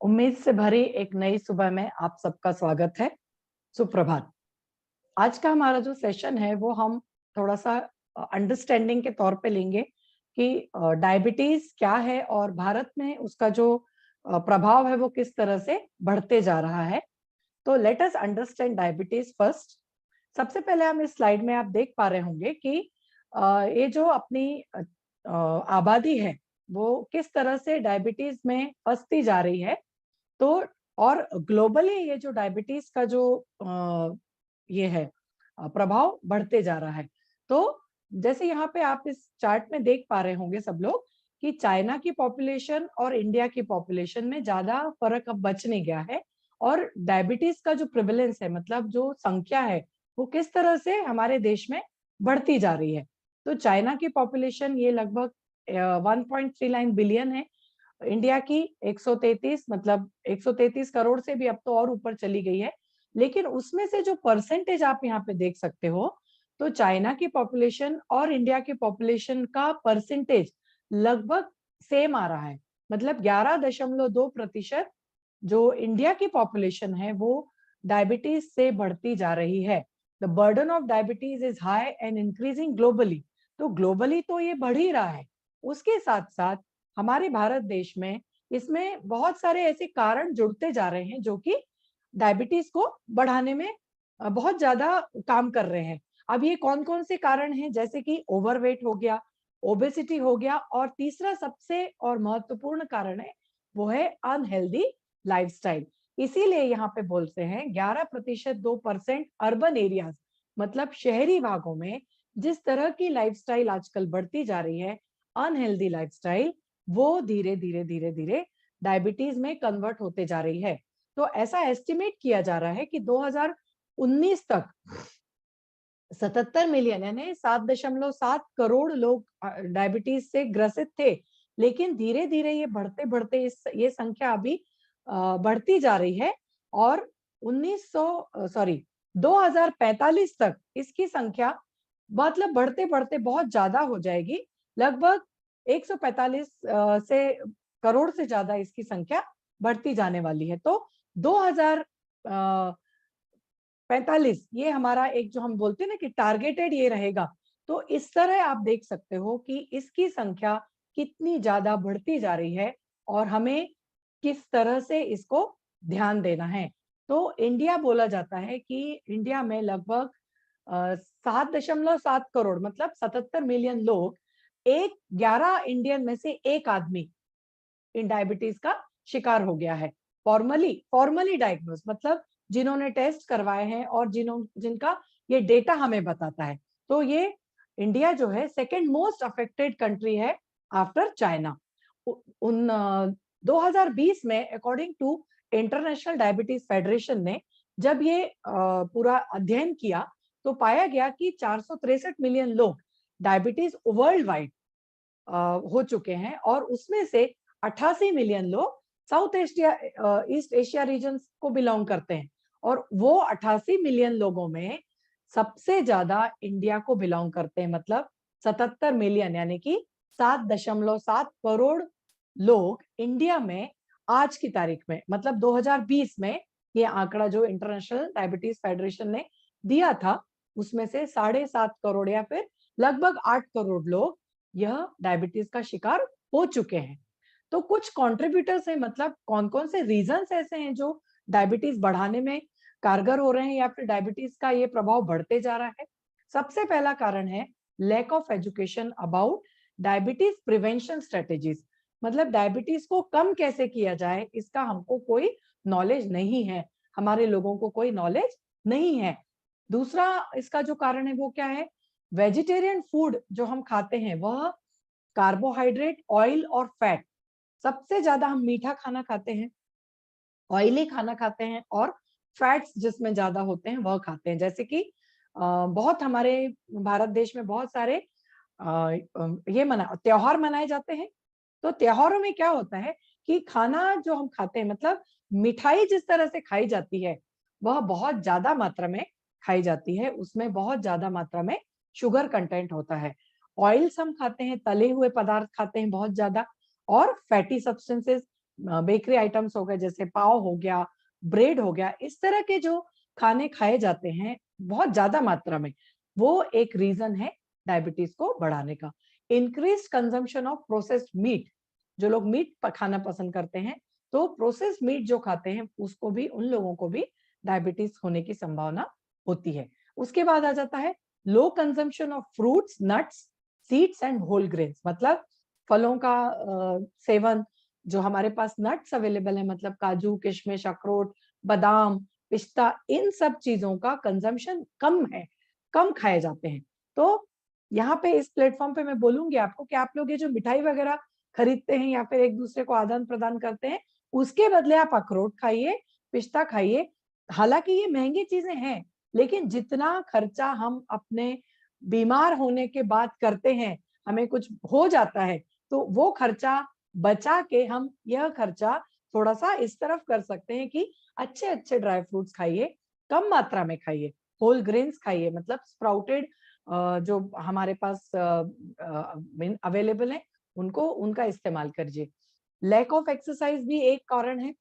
उम्मीद से भरी एक नई सुबह में आप सबका स्वागत है। सुप्रभात। आज का हमारा जो सेशन है वो हम थोड़ा सा अंडरस्टैंडिंग के तौर पे लेंगे कि डायबिटीज क्या है और भारत में उसका जो प्रभाव है वो किस तरह से बढ़ते जा रहा है। तो let us understand diabetes first. सबसे पहले हम इस स्लाइड में आप देख पा रहे होंगे कि ये जो अपनी आबादी है वो किस तरह से डायबिटीज में फंसती जा रही है। तो और ग्लोबली ये जो डायबिटीज का जो ये है प्रभाव बढ़ते जा रहा है। तो जैसे यहाँ पे आप इस चार्ट में देख पा रहे होंगे सब लोग कि चाइना की पॉपुलेशन और इंडिया की पॉपुलेशन में ज्यादा फर्क अब बच नहीं गया है। और डायबिटीज का जो प्रिवेलेंस है, मतलब जो संख्या है, वो किस तरह से हमारे देश में बढ़ती जा रही है। तो चाइना की पॉपुलेशन ये लगभग 1.39 बिलियन है। इंडिया की 133, मतलब 133 करोड़ से भी अब तो और ऊपर चली गई है। लेकिन उसमें से जो परसेंटेज आप यहाँ पे देख सकते हो, तो चाइना की पॉपुलेशन और इंडिया की पॉपुलेशन का परसेंटेज लगभग सेम आ रहा है। मतलब 11.2% जो इंडिया की पॉपुलेशन है वो डायबिटीज से बढ़ती जा रही है। The burden of diabetes is high and increasing globally. तो ग्लोबली तो ये बढ़ ही रहा है, उसके साथ साथ हमारे भारत देश में इसमें बहुत सारे ऐसे कारण जुड़ते जा रहे हैं जो कि डायबिटीज को बढ़ाने में बहुत ज्यादा काम कर रहे हैं। अब ये कौन कौन से कारण हैं, जैसे कि ओवरवेट हो गया, ओबेसिटी हो गया, और तीसरा सबसे और महत्वपूर्ण कारण है वो है अनहेल्दी लाइफस्टाइल। इसीलिए यहाँ पे बोलते हैं 11% 2% अर्बन एरियाज, मतलब शहरी भागों में जिस तरह की लाइफस्टाइल आजकल बढ़ती जा रही है, अनहेल्दी लाइफस्टाइल, वो धीरे धीरे धीरे धीरे डायबिटीज में कन्वर्ट होते जा रही है। तो ऐसा एस्टिमेट किया जा रहा है कि 2019 तक 77 मिलियन यानी 7.7 करोड़ लोग डायबिटीज से ग्रसित थे। लेकिन धीरे धीरे ये बढ़ते बढ़ते ये संख्या अभी बढ़ती जा रही है। और 2045 तक इसकी संख्या मतलब बढ़ते बढ़ते बहुत ज्यादा हो जाएगी। लगभग 145 से करोड़ से ज्यादा इसकी संख्या बढ़ती जाने वाली है। तो 2045 ये हमारा एक जो हम बोलते हैं ना कि टारगेटेड ये रहेगा। तो इस तरह आप देख सकते हो कि इसकी संख्या कितनी ज्यादा बढ़ती जा रही है और हमें किस तरह से इसको ध्यान देना है। तो इंडिया बोला जाता है कि इंडिया में लगभग 7.7 करोड़, मतलब 77 मिलियन लोग, 11 इंडियन में से एक आदमी इन डायबिटीज का शिकार हो गया है। फॉर्मली डायग्नोज, मतलब जिन्होंने टेस्ट करवाए हैं और जिनका ये डेटा हमें बताता है। तो ये इंडिया जो है सेकेंड मोस्ट अफेक्टेड कंट्री है आफ्टर चाइना। 2020 में according to international diabetes federation ने जब ये पूरा अध्ययन किया तो पाया गया कि 463 मिलियन लोग डायबिटीज वर्ल्ड वाइड हो चुके हैं, और उसमें से 88 मिलियन लोग south Asia east Asia region को बिलोंग करते हैं। और वो 88 मिलियन लोगों में सबसे ज्यादा इंडिया को बिलोंग करते हैं, मतलब 77 मिलियन यानी कि 7.7 करोड़ लोग इंडिया में आज की तारीख में, मतलब 2020 में ये आंकड़ा जो इंटरनेशनल डायबिटीज फेडरेशन ने दिया था, उसमें से 7.5 करोड़ या फिर लगभग 8 करोड़ लोग यह डायबिटीज का शिकार हो चुके हैं। तो कुछ कंट्रीब्यूटर्स हैं, मतलब कौन कौन से रीजंस ऐसे हैं जो डायबिटीज बढ़ाने में कारगर हो रहे हैं या फिर डायबिटीज का ये प्रभाव बढ़ते जा रहा है। सबसे पहला कारण है lack of education about diabetes prevention strategies, मतलब डायबिटीज को कम कैसे किया जाए इसका हमको कोई नॉलेज नहीं है, हमारे लोगों को कोई नॉलेज नहीं है। दूसरा इसका जो कारण है वो क्या है, वेजिटेरियन फूड जो हम खाते हैं वह कार्बोहाइड्रेट, ऑयल और फैट, सबसे ज्यादा हम मीठा खाना खाते हैं, ऑयली खाना खाते हैं, और फैट्स जिसमें ज्यादा होते हैं वह खाते हैं। जैसे कि बहुत हमारे भारत देश में बहुत सारे ये त्योहार मनाए जाते हैं। तो त्योहारों में क्या होता है कि खाना जो हम खाते हैं, मतलब मिठाई जिस तरह से खाई जाती है वह बहुत ज्यादा मात्रा में खाई जाती है, उसमें बहुत ज्यादा मात्रा में शुगर कंटेंट होता है। ऑयल्स हम खाते हैं, तले हुए पदार्थ खाते हैं बहुत ज्यादा, और फैटी सब्सटेंसेस बेकरी आइटम्स हो गए, जैसे पाव हो गया, ब्रेड हो गया, इस तरह के जो खाने खाए जाते हैं बहुत ज्यादा मात्रा में, वो एक रीजन है डायबिटीज को बढ़ाने का। Increase consumption of processed meat, जो लोग मीट खाना पसंद करते हैं, तो प्रोसेस्ड मीट जो खाते हैं उसको भी, उन लोगों को भी डायबिटीज होने की संभावना होती है। उसके बाद आ जाता है low consumption of fruits, nuts, seeds and whole grains, मतलब फलों का सेवन, जो हमारे पास नट्स अवेलेबल है, मतलब काजू, किशमिश, अखरोट, बादाम, पिस्ता, इन सब चीजों का कंजम्पशन कम है, कम खाए जाते हैं। तो यहाँ पे इस प्लेटफॉर्म पे मैं बोलूंगी आपको कि आप लोग ये जो मिठाई वगैरह खरीदते हैं या फिर एक दूसरे को आदान प्रदान करते हैं, उसके बदले आप अखरोट खाइए, पिस्ता खाइए। हालांकि ये महंगी चीजें हैं, लेकिन जितना खर्चा हम अपने बीमार होने के बाद करते हैं, हमें कुछ हो जाता है, तो वो खर्चा बचा के हम यह खर्चा थोड़ा सा इस तरफ कर सकते हैं कि अच्छे अच्छे ड्राई फ्रूट्स खाइए, कम मात्रा में खाइए, होल ग्रेन्स खाइए, मतलब स्प्राउटेड जो हमारे पास अवेलेबल है, उनको, उनका इस्तेमाल करिए। लैक ऑफ एक्सरसाइज भी एक कारण है।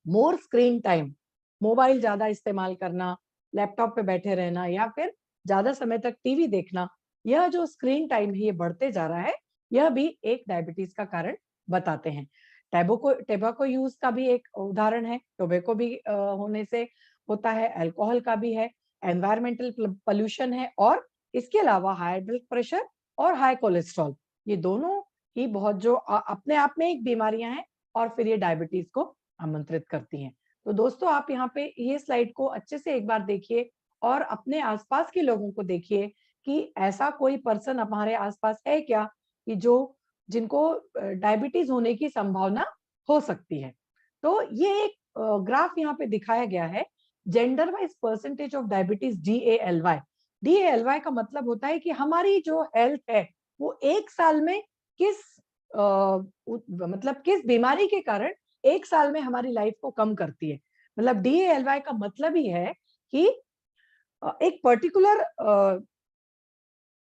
मोर स्क्रीन टाइम, मोबाइल ज्यादा इस्तेमाल करना, लैपटॉप पे बैठे रहना या फिर ज्यादा समय तक टीवी देखना, यह जो स्क्रीन टाइम है ये बढ़ते जा रहा है, यह भी एक डायबिटीज का कारण बताते हैं। टेबाको यूज का भी एक उदाहरण है, टोबैको भी होने से होता है, अल्कोहल का भी है, एनवायरमेंटल पोल्यूशन है, और इसके अलावा हाई ब्लड प्रेशर और हाई कोलेस्ट्रॉल, ये दोनों ही बहुत जो अपने आप में एक बीमारियां हैं, और फिर ये डायबिटीज को आमंत्रित करती हैं। तो दोस्तों, आप यहाँ पे ये स्लाइड को अच्छे से एक बार देखिए और अपने आसपास के लोगों को देखिए कि ऐसा कोई पर्सन हमारे आसपास है क्या कि जो जिनको डायबिटीज होने की संभावना हो सकती है। तो ये एक ग्राफ यहाँ पे दिखाया गया है, gender wise percentage of diabetes, DALY। DALY का मतलब होता है कि हमारी जो हेल्थ है वो एक साल में किस मतलब किस बीमारी के कारण एक साल में हमारी लाइफ को कम करती है। मतलब DALY का मतलब ही है कि एक पर्टिकुलर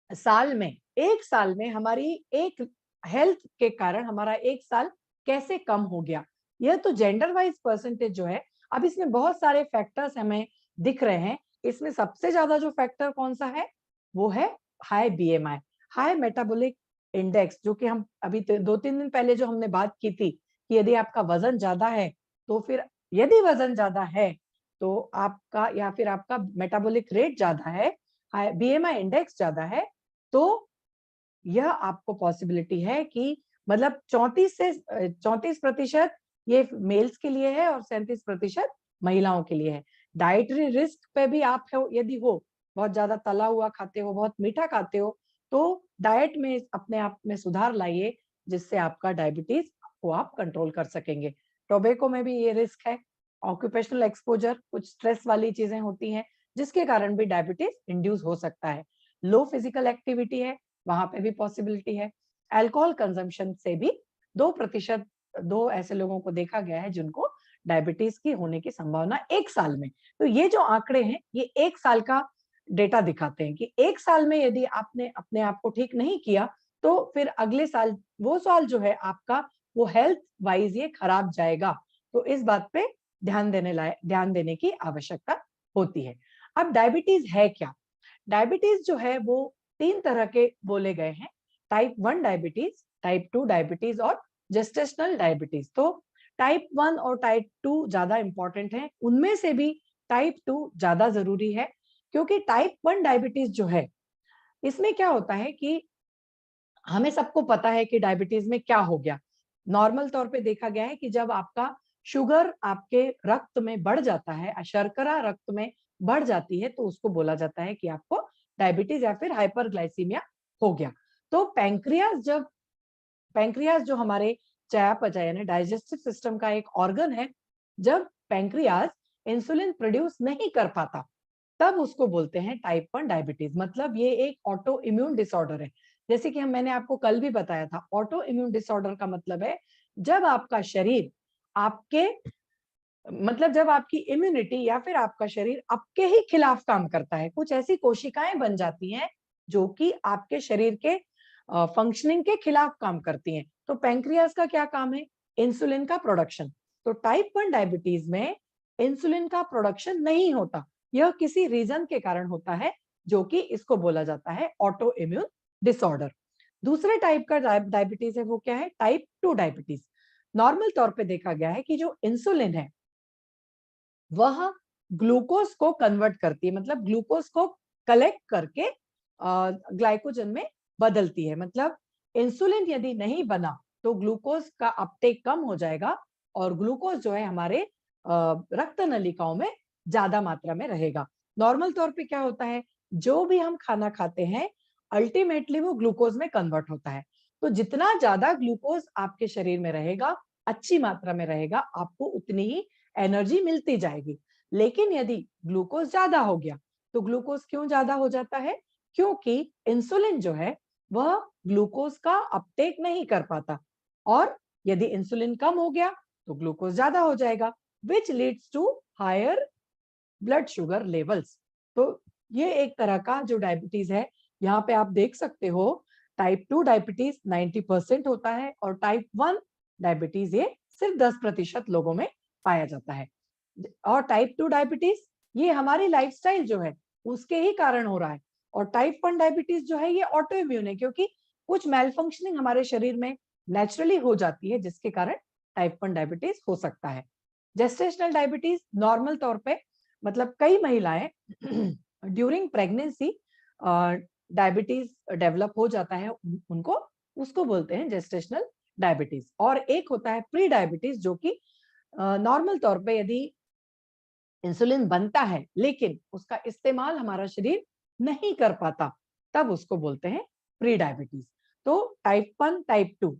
साल में, एक साल में हमारी एक हेल्थ के कारण हमारा एक साल कैसे कम हो गया। यह तो जेंडर वाइज परसेंटेज जो है। अब इसमें बहुत सारे फैक्टर्स हमें दिख रहे हैं। इसमें सबसे ज्यादा जो फैक्टर कौन सा है, वो है high BMI, high metabolic index, जो कि हम अभी 2-3 दिन पहले जो हमने बात की थी कि यदि आपका वजन ज्यादा है, तो फिर यदि वजन ज्यादा है तो आपका, या फिर आपका मेटाबॉलिक रेट ज्यादा है, BMI इंडेक्स ज्यादा है, तो यह आपको पॉसिबिलिटी है कि मतलब 34% ये मेल्स के लिए है और 37% महिलाओं के लिए है। डाइटरी रिस्क पे भी आप यदि हो, बहुत ज्यादा तला हुआ खाते हो, बहुत मीठा खाते हो, तो डाइट में अपने आप में सुधार लाइए, जिससे आपका डायबिटीज को आप कंट्रोल कर सकेंगे। टोबैको में भी ये रिस्क है। ऑक्यूपेशनल एक्सपोजर, कुछ स्ट्रेस वाली चीजें होती हैं जिसके कारण भी डायबिटीज इंड्यूस हो सकता है। लो फिजिकल एक्टिविटी है, वहां पे भी पॉसिबिलिटी है। अल्कोहल कंजम्पशन से भी 2%, दो ऐसे लोगों को देखा गया है जिनको डायबिटीज की होने की संभावना एक साल में। तो ये जो आंकड़े हैं ये एक साल का डेटा दिखाते हैं कि एक साल में यदि आपने अपने आप को ठीक नहीं किया, तो फिर अगले साल, वो साल जो है आपका, वो हेल्थ वाइज ये खराब जाएगा। तो इस बात पे ध्यान देने की आवश्यकता होती है। अब डायबिटीज है क्या? डायबिटीज जो है वो 3 तरह के बोले गए हैं, टाइप 1 डायबिटीज, टाइप 2 डायबिटीज और जेस्टेशनल डायबिटीज। तो टाइप 1 और टाइप 2 ज्यादा इंपॉर्टेंट है, उनमें से भी टाइप 2 ज्यादा जरूरी है, क्योंकि टाइप 1 डायबिटीज जो है, इसमें क्या होता है कि हमें सबको पता है कि डायबिटीज में क्या हो गया। नॉर्मल तौर पे देखा गया है कि जब आपका शुगर आपके रक्त में बढ़ जाता है, शर्करा रक्त में बढ़ जाती है, तो उसको बोला जाता है कि आपको डायबिटीज या फिर हाइपरग्लाइसीमिया हो गया। तो पैंक्रियाज जो हमारे चयापचय यानी डाइजेस्टिव सिस्टम का एक ऑर्गन है, जब पैंक्रियाज इंसुलिन प्रोड्यूस नहीं कर पाता, तब उसको बोलते हैं टाइप 1 डायबिटीज। मतलब ये एक ऑटो इम्यून डिसऑर्डर है। जैसे कि मैंने आपको कल भी बताया था, ऑटो इम्यून डिसऑर्डर का मतलब है जब आपका शरीर आपके, मतलब जब आपकी इम्यूनिटी या फिर आपका शरीर आपके ही खिलाफ काम करता है, कुछ ऐसी कोशिकाएं बन जाती हैं जो कि आपके शरीर के फंक्शनिंग के खिलाफ काम करती हैं। तो पैंक्रियाज का क्या काम है? इंसुलिन का प्रोडक्शन। तो टाइप 1 डायबिटीज में इंसुलिन का प्रोडक्शन नहीं होता, यह किसी रीजन के कारण होता है, जो कि इसको बोला जाता है ऑटो इम्यून डिसऑर्डर। दूसरे टाइप का डायबिटीज है वो क्या है? Type 2 diabetes. नॉर्मल तौर पे देखा गया है कि जो इंसुलिन है वह ग्लूकोज को कन्वर्ट करती है, मतलब ग्लूकोज को कलेक्ट करके ग्लाइकोजन में बदलती है। मतलब इंसुलिन यदि नहीं बना तो ग्लूकोज का अपटेक कम हो जाएगा और ग्लूकोज जो है हमारे रक्त नलिकाओं में ज्यादा मात्रा में रहेगा। नॉर्मल तौर पे क्या होता है, जो भी हम खाना खाते हैं अल्टीमेटली वो ग्लूकोज में कन्वर्ट होता है। तो जितना ज्यादा ग्लूकोज आपके शरीर में रहेगा, अच्छी मात्रा में रहेगा, आपको उतनी ही एनर्जी मिलती जाएगी। लेकिन यदि ग्लूकोज ज्यादा हो गया, तो ग्लूकोज क्यों ज्यादा हो जाता है? क्योंकि इंसुलिन जो है वह ग्लूकोज का अपटेक नहीं कर पाता, और यदि इंसुलिन कम हो गया तो ग्लूकोज ज्यादा हो जाएगा, which leads to higher blood sugar levels. तो ये एक तरह का जो डायबिटीज है, यहाँ पे आप देख सकते हो टाइप 2 डायबिटीज 90% होता है और टाइप 1 डायबिटीज ये सिर्फ 10% लोगों में पाया जाता है। और टाइप 2 डायबिटीज ये हमारी लाइफस्टाइल जो है उसके ही कारण हो रहा है, और टाइप 1 डायबिटीज जो है ये ऑटो इम्यून है, क्योंकि कुछ मेल फंक्शनिंग हमारे शरीर में नेचुरली हो जाती है, जिसके कारण टाइप 1 डायबिटीज हो सकता है। जेस्टेशनल डायबिटीज नॉर्मल तौर पे मतलब कई महिलाएं ड्यूरिंग प्रेगनेंसी डायबिटीज डेवलप हो जाता है उनको, उसको बोलते हैं जेस्टेशनल डायबिटीज। और एक होता है प्री डायबिटीज, जो कि नॉर्मल तौर पे यदि इंसुलिन बनता है लेकिन उसका इस्तेमाल हमारा शरीर नहीं कर पाता, तब उसको बोलते हैं प्री डायबिटीज। तो टाइप 1 टाइप 2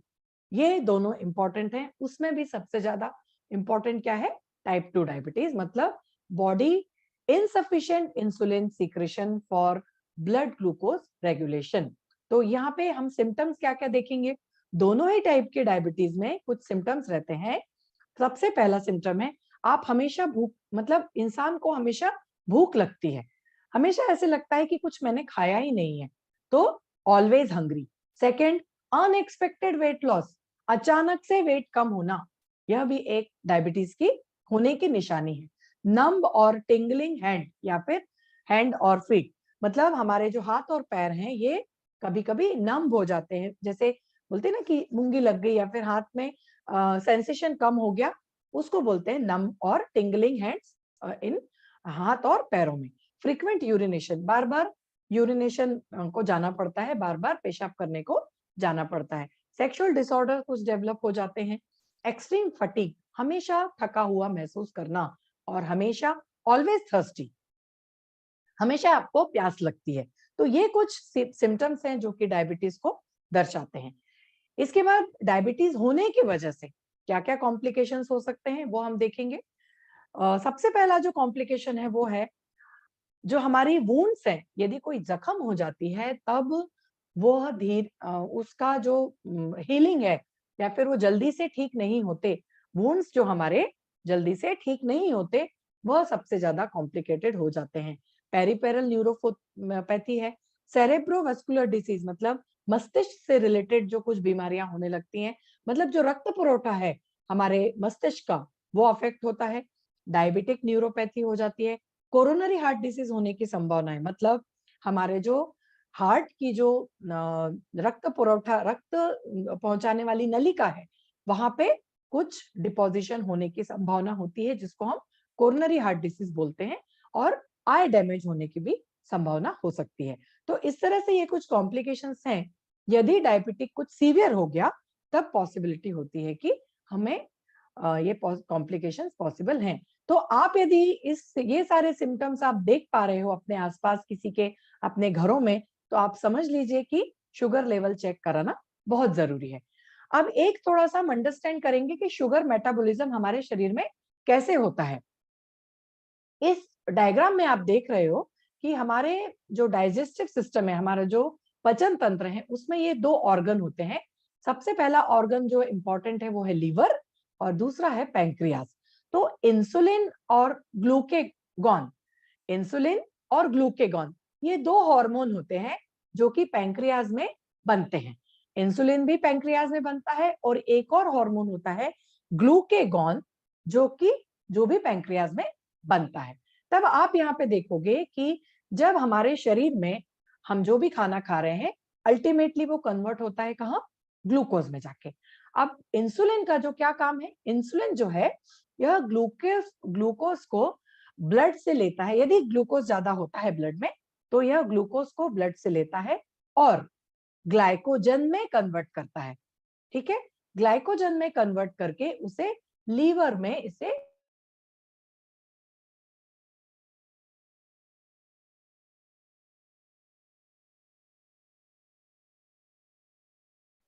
ये दोनों इंपॉर्टेंट हैं। उसमें भी सबसे ज्यादा इंपॉर्टेंट क्या है? टाइप 2 डायबिटीज, मतलब body insufficient insulin secretion for blood glucose regulation. तो यहाँ पे हम सिम्टम्स क्या क्या देखेंगे? दोनों ही टाइप के डायबिटीज में कुछ सिम्टम्स रहते हैं। सबसे पहला सिम्टम है, आप हमेशा भूख, मतलब इंसान को हमेशा भूख लगती है, हमेशा ऐसे लगता है कि कुछ मैंने खाया ही नहीं है, तो always hungry. Second, unexpected weight loss, अचानक से वेट कम होना, यह भी एक डायबिटीज की होने की निशानी है। नम्ब और टिंगलिंग हैंड या फिर हैंड और फीट, मतलब हमारे जो हाथ और पैर हैं ये कभी कभी नम्ब हो जाते हैं, जैसे बोलते हैं ना कि मूंगी लग गई या फिर हाथ में सेंसेशन कम हो गया, उसको बोलते हैं नम और टिंगलिंग हैंड्स इन हाथ और पैरों में। फ्रीक्वेंट यूरिनेशन, बार बार यूरिनेशन को जाना पड़ता है, बार बार पेशाब करने को जाना पड़ता है। सेक्सुअल डिसऑर्डर कुछ डेवलप हो जाते हैं। एक्सट्रीम फटीग, हमेशा थका हुआ महसूस करना, और हमेशा ऑलवेज थर्स्टी, हमेशा आपको प्यास लगती है। तो ये कुछ सिम्टम्स हैं जो कि डायबिटीज को दर्शाते हैं। इसके बाद डायबिटीज होने की वजह से क्या क्या कॉम्प्लिकेशंस हो सकते हैं वो हम देखेंगे। सबसे पहला जो कॉम्प्लिकेशन है वो है जो हमारी वुंड्स है, यदि कोई जख्म हो जाती है तब वो उसका जो हीलिंग है या फिर वो जल्दी से ठीक नहीं होते, वुंड्स जो हमारे जल्दी से ठीक नहीं होते, वह सबसे ज्यादा कॉम्प्लिकेटेड हो जाते हैं। पेरिफेरल न्यूरोपैथी है, सेरेब्रोवास्कुलर डिसीज, मतलब मस्तिष्क से रिलेटेड जो कुछ बीमारियां होने लगती हैं, मतलब जो रक्त पुरवठा है हमारे मस्तिष्क का वो अफेक्ट होता है। डायबिटिक न्यूरोपैथी हो जाती है। कोरोनरी हार्ट डिसीज होने की संभावना है, मतलब हमारे जो हार्ट की जो रक्त पुरवठा, रक्त पहुंचाने वाली नलिका है, वहां पे कुछ डिपोजिशन होने की संभावना होती है, जिसको हम कोरोनरी हार्ट डिसीज बोलते हैं, और आई डैमेज होने की भी संभावना हो सकती है। तो इस तरह से ये कुछ कॉम्प्लिकेशंस हैं। यदि डायबिटिक कुछ सीवियर हो गया तब पॉसिबिलिटी होती है कि हमें ये कॉम्प्लिकेशंस पॉसिबल हैं। तो आप यदि ये सारे सिम्टम्स आप देख पा रहे हो अपने आसपास किसी के, अपने घरों में, तो आप समझ लीजिए कि शुगर लेवल चेक कराना बहुत जरूरी है। अब एक थोड़ा सा हम अंडरस्टैंड करेंगे कि शुगर मेटाबॉलिज्म हमारे शरीर में कैसे होता है। इस डायग्राम में आप देख रहे हो कि हमारे जो डाइजेस्टिव सिस्टम है, हमारा जो पचन तंत्र है, उसमें ये दो ऑर्गन होते हैं। सबसे पहला ऑर्गन जो इंपॉर्टेंट है वो है लीवर, और दूसरा है पैंक्रियास। तो इंसुलिन और ग्लूकेगॉन, इंसुलिन और ग्लूकेगॉन, ये दो हार्मोन होते हैं जो कि पैंक्रियाज में बनते हैं। इंसुलिन भी पैंक्रियाज में बनता है और एक और हार्मोन होता है ग्लूकेगॉन, जो भी पैंक्रियाज में बनता है। तब आप यहाँ पे देखोगे कि जब हमारे शरीर में हम जो भी खाना खा रहे हैं अल्टीमेटली वो कन्वर्ट होता है कहाँ? ग्लूकोज में जाके। अब इंसुलिन का जो क्या काम है, इंसुलिन जो है यह ग्लूकोज को ब्लड से लेता है। यदि ग्लूकोज ज्यादा होता है ब्लड में तो यह ग्लूकोज को ब्लड से लेता है और ग्लाइकोजन में कन्वर्ट करता है। ठीक है, ग्लाइकोजन में कन्वर्ट करके उसे लीवर में इसे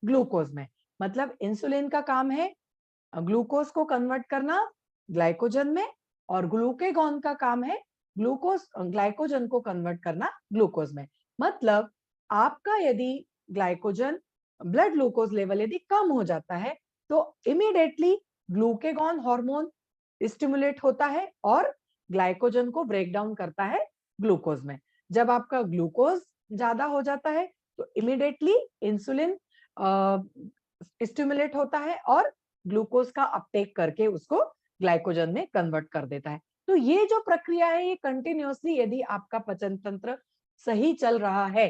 ग्लूकोज में, मतलब इंसुलिन का काम है ग्लूकोज को कन्वर्ट करना ग्लाइकोजन में, और ग्लूकेगॉन का काम है ग्लाइकोजन को कन्वर्ट करना ग्लूकोज में। मतलब आपका यदि ग्लाइकोजन ब्लड ग्लूकोज लेवल यदि कम हो जाता है तो इमीडिएटली ग्लूकेगॉन हार्मोन स्टिमुलेट होता है और ग्लाइकोजन को ब्रेक डाउन करता है ग्लूकोज में। जब आपका ग्लूकोज ज्यादा हो जाता है तो इमीडिएटली इंसुलिन स्टिमुलेट होता है और ग्लूकोज का अपटेक करके उसको ग्लाइकोजन में कन्वर्ट कर देता है। तो ये जो प्रक्रिया है ये कंटिन्यूअसली यदि आपका पाचन तंत्र सही चल रहा है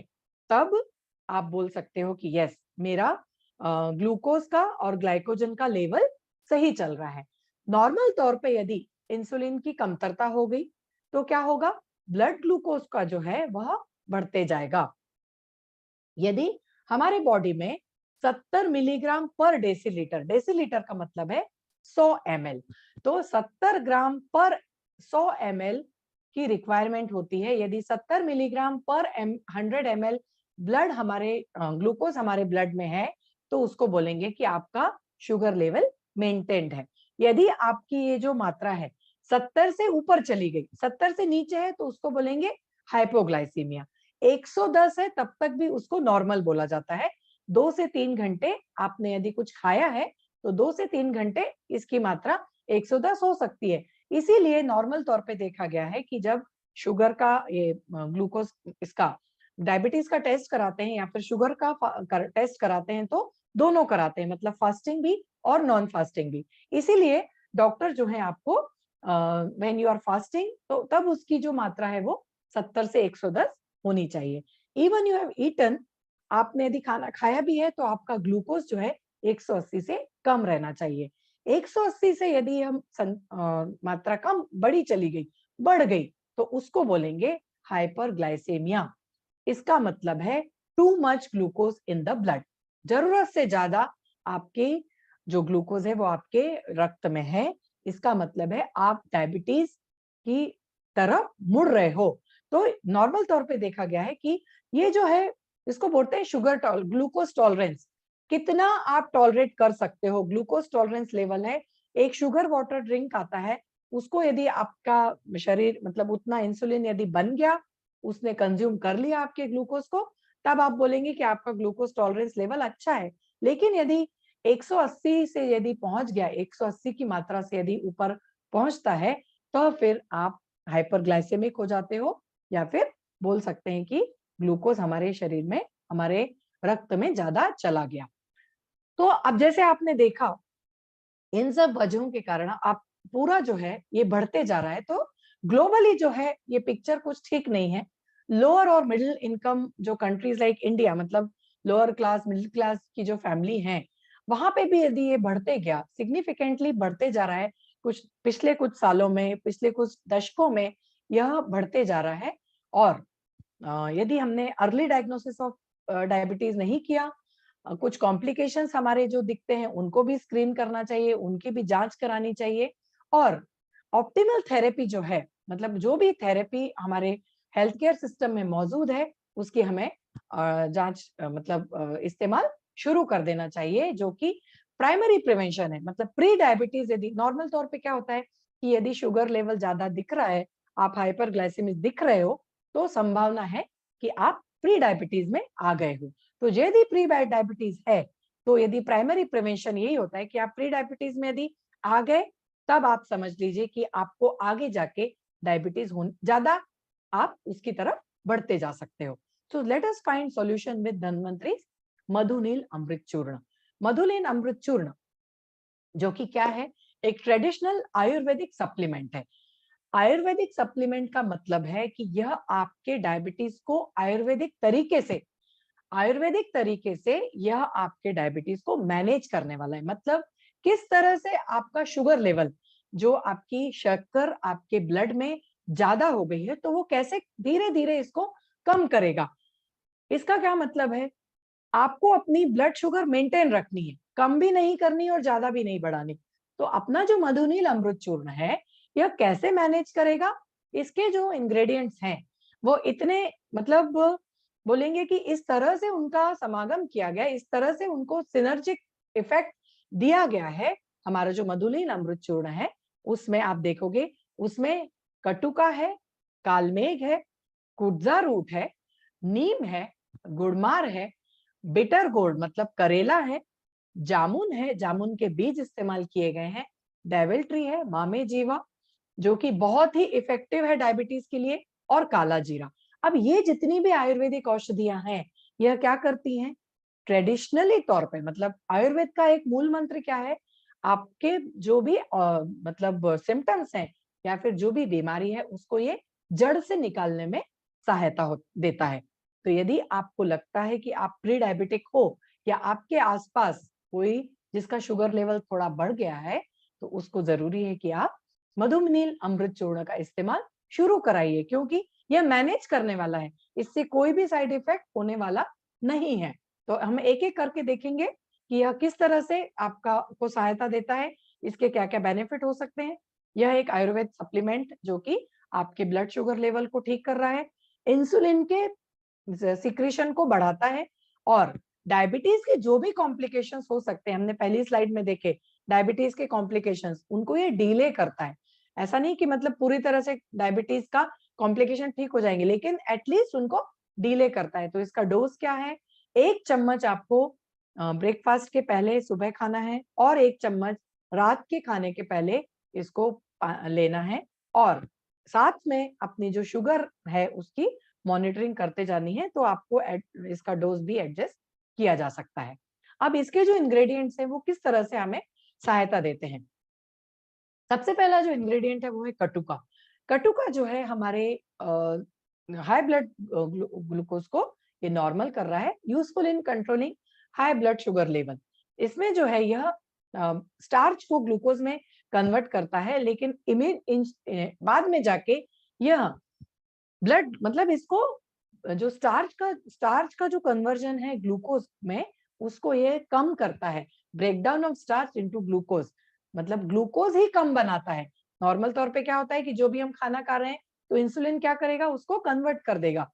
तब आप बोल सकते हो कि यस, मेरा ग्लूकोज का और ग्लाइकोजन का लेवल सही चल रहा है। नॉर्मल तौर पे यदि इंसुलिन की कमतरता हो गई तो क्या होगा? ब्लड ग्लूकोज का जो है वह बढ़ते जाएगा। यदि हमारे बॉडी में 70 मिलीग्राम पर डेसीलीटर, डेसीलीटर का मतलब है 100 ml, तो 70 ग्राम पर 100 ml की रिक्वायरमेंट होती है। यदि 70 मिलीग्राम पर 100 ml ब्लड हमारे ग्लूकोज हमारे ब्लड में है तो उसको बोलेंगे कि आपका शुगर लेवल मेंटेन्ड है। यदि आपकी ये जो मात्रा है 70 से ऊपर चली गई, 70 से नीचे है तो उसको बोलेंगे हाइपोग्लाइसीमिया। 110 है तब तक भी उसको नॉर्मल बोला जाता है। 2 से 3 घंटे आपने यदि कुछ खाया है तो 2 से 3 घंटे इसकी मात्रा 110 हो सकती है। इसीलिए नॉर्मल तौर पे देखा गया है कि जब शुगर का ये ग्लूकोज इसका डायबिटीज का टेस्ट कराते हैं या फिर शुगर का टेस्ट कराते हैं तो दोनों कराते हैं, मतलब फास्टिंग भी और नॉन फास्टिंग भी। इसीलिए डॉक्टर जो है आपको व्हेन यू आर फास्टिंग तो तब उसकी जो मात्रा है वो 70 से 110 होनी चाहिए। इवन यू हैव ईटन, आपने यदि खाना खाया भी है तो आपका ग्लूकोज जो है 180 से कम रहना चाहिए। 180 से यदि हम मात्रा कम बढ़ी चली गई, बढ़ गई तो उसको बोलेंगे हाइपरग्लाइसेमिया। इसका मतलब है too much glucose in the blood, जरूरत से ज्यादा आपके जो ग्लूकोज है वो आपके रक्त में है। इसका मतलब है आप डायबिटीज की तरफ मुड़ रहे हो। तो नॉर्मल तौर पे देखा गया है कि ये जो है इसको बोलते हैं ग्लूकोज टॉलरेंस, कितना आप टॉलरेट कर सकते हो। ग्लूकोज टॉलरेंस लेवल है, एक शुगर वाटर ड्रिंक आता है उसको यदि आपका शरीर मतलब उतना इंसुलिन यदि बन गया, उसने कंज्यूम कर लिया आपके ग्लूकोज को, तब आप बोलेंगे कि आपका ग्लूकोज टॉलरेंस लेवल अच्छा है। लेकिन यदि 180 से यदि पहुंच गया, 180 की मात्रा से यदि ऊपर पहुंचता है तो फिर आप हाइपरग्लाइसेमिक हो जाते हो, या फिर बोल सकते हैं कि ग्लूकोज हमारे शरीर में हमारे रक्त में ज्यादा चला गया। तो अब जैसे आपने देखा इन सब वजहों के कारण आप पूरा जो है ये बढ़ते जा रहा है। तो ग्लोबली जो है ये पिक्चर कुछ ठीक नहीं है। लोअर और मिडिल इनकम जो कंट्रीज लाइक इंडिया, मतलब लोअर क्लास मिडिल क्लास की जो फैमिली है वहां पे भी यदि ये बढ़ते गया, सिग्निफिकेंटली बढ़ते जा रहा है, कुछ पिछले कुछ सालों में, पिछले कुछ दशकों में यह बढ़ते जा रहा है। और यदि हमने अर्ली डायग्नोसिस ऑफ डायबिटीज नहीं किया, कुछ कॉम्प्लिकेशंस हमारे जो दिखते हैं उनको भी स्क्रीन करना चाहिए, उनकी भी जांच करानी चाहिए। और ऑप्टिमल थेरेपी जो है, मतलब जो भी थेरेपी हमारे हेल्थ केयर सिस्टम में मौजूद है उसकी हमें जांच मतलब इस्तेमाल शुरू कर देना चाहिए, जो कि प्राइमरी प्रिवेंशन है। मतलब प्री डायबिटीज, यदि नॉर्मल तौर पे क्या होता है कि यदि शुगर लेवल ज्यादा दिख रहा है, आप हाइपरग्लाइसेमिक दिख रहे हो, तो संभावना है कि आप प्री डायबिटीज में आ गए हो। तो यदि प्री डायबिटीज है तो यदि प्राइमरी प्रिवेंशन यही होता है कि आप प्री डायबिटीज में यदि आ गए तब आप समझ लीजिए कि आपको आगे जाके डायबिटीज हो ज्यादा, आप उसकी तरफ बढ़ते जा सकते हो। So let us find solution with Dhanvantari Madhuneel Amrit churna. Madhuneel Amrit चूर्ण जो कि क्या है, एक ट्रेडिशनल आयुर्वेदिक सप्लीमेंट है। आयुर्वेदिक सप्लीमेंट का मतलब है कि यह आपके डायबिटीज को आयुर्वेदिक तरीके से यह आपके डायबिटीज को मैनेज करने वाला है। मतलब किस तरह से आपका शुगर लेवल, जो आपकी शक्कर आपके ब्लड में ज्यादा हो गई है, तो वो कैसे धीरे धीरे इसको कम करेगा। इसका क्या मतलब है, आपको अपनी ब्लड शुगर मेंटेन रखनी है, कम भी नहीं करनी और ज्यादा भी नहीं बढ़ानी। तो अपना जो मधुनील अमृत चूर्ण है, यह कैसे मैनेज करेगा। इसके जो इंग्रेडिएंट्स हैं वो इतने, मतलब बोलेंगे कि इस तरह से उनका समागम किया गया, इस तरह से उनको सिनर्जिक इफेक्ट दिया गया है। हमारा जो मधुनील अमृत चूर्ण है उसमें आप देखोगे, उसमें कटुका है, कालमेघ है, कुड्जा रूट है, नीम है, गुड़मार है, बिटर गोर्ड मतलब करेला है, जामुन है, जामुन के बीज इस्तेमाल किए गए हैं, डेविल ट्री है, मामे जीवा जो कि बहुत ही इफेक्टिव है डायबिटीज के लिए, और काला जीरा। अब ये जितनी भी आयुर्वेदिक औषधियां हैं, यह क्या करती हैं, ट्रेडिशनली तौर पे, मतलब आयुर्वेद का एक मूल मंत्र क्या है, आपके जो भी मतलब सिम्टम्स हैं या फिर जो भी बीमारी है उसको ये जड़ से निकालने में सहायता देता है। तो यदि आपको लगता है कि आप प्री डायबिटिक हो या आपके आसपास कोई जिसका शुगर लेवल थोड़ा बढ़ गया है, तो उसको जरूरी है कि आप मधुमेह अमृत चूर्ण का इस्तेमाल शुरू कराइए, क्योंकि यह मैनेज करने वाला है, इससे कोई भी साइड इफेक्ट होने वाला नहीं है। तो हम एक एक करके देखेंगे कि यह किस तरह से आपका को सहायता देता है, इसके क्या क्या बेनिफिट हो सकते हैं। यह एक आयुर्वेद सप्लीमेंट जो कि आपके ब्लड शुगर लेवल को ठीक कर रहा है, इंसुलिन के सिक्रीशन को बढ़ाता है, और डायबिटीज के जो भी कॉम्प्लिकेशंस हो सकते हैं, हमने पहली स्लाइड में देखे डायबिटीज के कॉम्प्लिकेशंस, उनको ये डिले करता है। ऐसा नहीं कि मतलब पूरी तरह से डायबिटीज का कॉम्प्लिकेशन ठीक हो जाएंगे, लेकिन एटलीस्ट उनको डिले करता है। तो इसका डोज क्या है, 1 चम्मच आपको ब्रेकफास्ट के पहले सुबह खाना है, और 1 चम्मच रात के खाने के पहले इसको लेना है, और साथ में अपनी जो शुगर है उसकी मॉनिटरिंग करते जानी है, तो आपको इसका डोज भी एडजस्ट किया जा सकता है। अब इसके जो इंग्रेडिएंट्स हैं वो किस तरह से हमें सहायता देते हैं। सबसे पहला जो इंग्रेडिएंट है वो है कटुका। कटुका जो है हमारे हाई ब्लड ग्लूकोज को ये नॉर्मल कर रहा है, useful in controlling high blood sugar level. इसमें जो है यह स्टार्च को ग्लूकोज में कन्वर्ट करता है, लेकिन बाद में जाके यह ब्लड, मतलब इसको जो स्टार्च का जो कन्वर्जन है ग्लूकोज में, उसको ये कम करता है, breakdown of starch into glucose, मतलब ग्लूकोज ही कम बनाता है। नॉर्मल तौर पे क्या होता है कि जो भी हम खाना खा रहे हैं तो इंसुलिन क्या करेगा, उसको कन्वर्ट कर देगा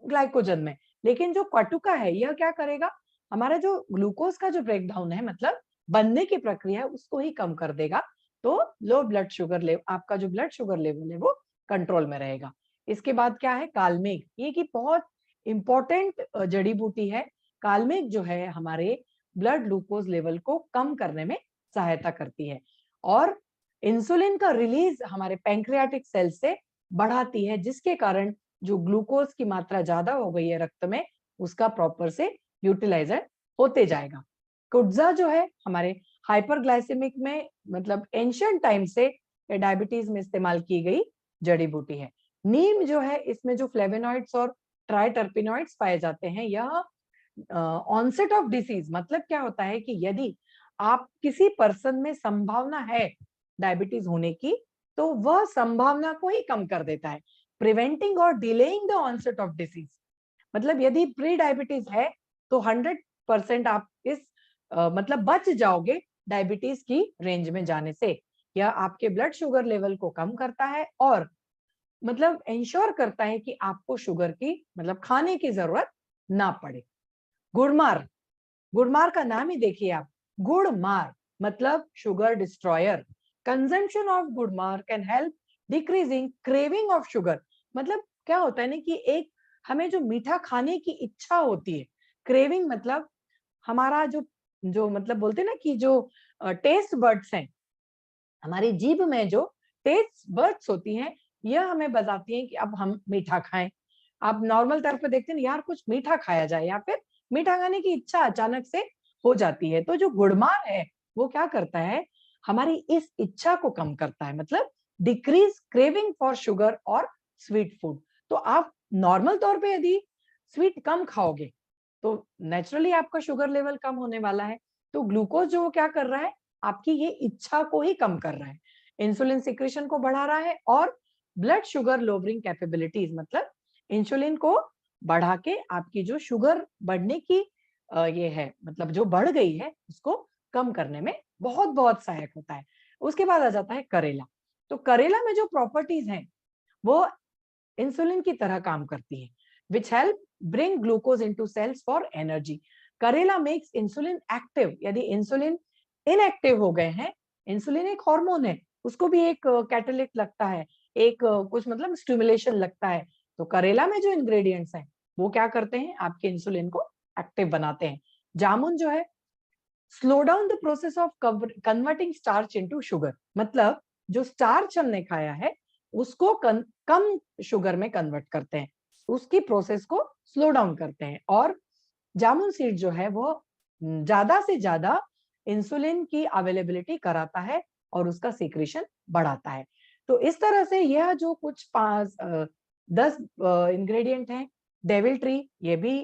ग्लाइकोजन में, लेकिन जो कटुका है यह क्या करेगा, हमारा जो ग्लूकोज का जो ब्रेकडाउन है, मतलब बनने की प्रक्रिया है, उसको ही कम कर देगा। तो लो ब्लड शुगर लेवल, आपका जो ब्लड शुगर लेवल है वो कंट्रोल में रहेगा। इसके बाद क्या है, कालमेघ, ये की बहुत इंपॉर्टेंट जड़ी बूटी है। कालमेघ जो है हमारे ब्लड ग्लूकोज लेवल को कम करने में सहायता करती है, और इंसुलिन का रिलीज हमारे पैंक्रियाटिक सेल से बढ़ाती है, जिसके कारण जो ग्लूकोज की मात्रा ज्यादा हो गई है रक्त में, उसका प्रॉपर से यूटिलाइजर होते जाएगा। कुड्जा जो है हमारे हाइपरग्लाइसेमिक में, मतलब एंशियंट टाइम से डायबिटीज में इस्तेमाल की गई जड़ी बूटी है। नीम जो है, इसमें जो फ्लेवोनॉइड्स और ट्राइटर्पिनॉइड्स पाए जाते हैं, यह ऑनसेट ऑफ डिसीज, मतलब क्या होता है कि यदि आप किसी पर्सन में संभावना है डायबिटीज होने की, तो वह संभावना को ही कम कर देता है, प्रिवेंटिंग और delaying the onset of disease. मतलब यदि प्री डायबिटीज है तो 100% आप इस मतलब बच जाओगे डायबिटीज की रेंज में जाने से। यह आपके ब्लड शुगर लेवल को कम करता है, और मतलब इंश्योर करता है कि आपको शुगर की, मतलब खाने की जरूरत ना पड़े। गुड़मार, गुड़मार का नाम ही देखिए आप, गुड़मार मतलब sugar destroyer. Consumption of gurmar can help decreasing craving of sugar. मतलब क्या होता है ना कि एक हमें जो मीठा खाने की इच्छा होती है, क्रेविंग मतलब हमारा जो जो मतलब बोलते हैं ना कि जो टेस्ट बर्ड्स हैं, हमारी जीभ में जो टेस्ट बर्ड्स होती हैं, यह हमें बताती हैं कि अब हम मीठा खाएं। आप नॉर्मल तौर पे देखते हैं यार कुछ मीठा खाया जाए या फिर मीठा खाने की इच्छा अचानक से हो जाती है। तो जो गुड़मार है वो क्या करता है, हमारी इस इच्छा को कम करता है, मतलब डिक्रीज क्रेविंग फॉर शुगर और स्वीट फूड। तो आप नॉर्मल तौर पे यदि स्वीट कम खाओगे तो नेचुरली आपका शुगर लेवल कम होने वाला है। तो ग्लूकोज जो वो क्या कर रहा है, आपकी ये इच्छा को ही कम कर रहा है, इंसुलिन सिक्रेशन को बढ़ा रहा है और ब्लड शुगर लोअरिंग कैपेबिलिटीज, मतलब इंसुलिन को बढ़ा के आपकी जो शुगर बढ़ने की ये है, मतलब जो बढ़ गई है उसको कम करने में बहुत बहुत सहायक होता है। उसके बाद आ जाता है करेला। तो करेला में जो प्रॉपर्टीज हैं वो इंसुलिन की तरह काम करती है, which help bring glucose into cells for energy. Karela makes insulin active. यदि इंसुलिन इनएक्टिव हो गए हैं, इंसुलिन एक हार्मोन है, उसको भी एक कैटालिस्ट लगता है, एक कुछ मतलब स्टिमुलेशन लगता है। तो करेला में जो इंग्रेडिएंट्स हैं वो क्या करते हैं, आपके इंसुलिन को एक्टिव बनाते हैं। जामुन जो है slow down the process of converting starch into sugar, मतलब जो स्टार्च हमने खाया है उसको कम शुगर में कन्वर्ट करते हैं, उसकी प्रोसेस को स्लो डाउन करते हैं। और जामुन सीड जो है वो ज्यादा से ज्यादा इंसुलिन की अवेलेबिलिटी कराता है और उसका सीक्रेशन बढ़ाता है। तो इस तरह से यह जो कुछ 10 इंग्रेडिएंट हैं, डेविल ट्री ये भी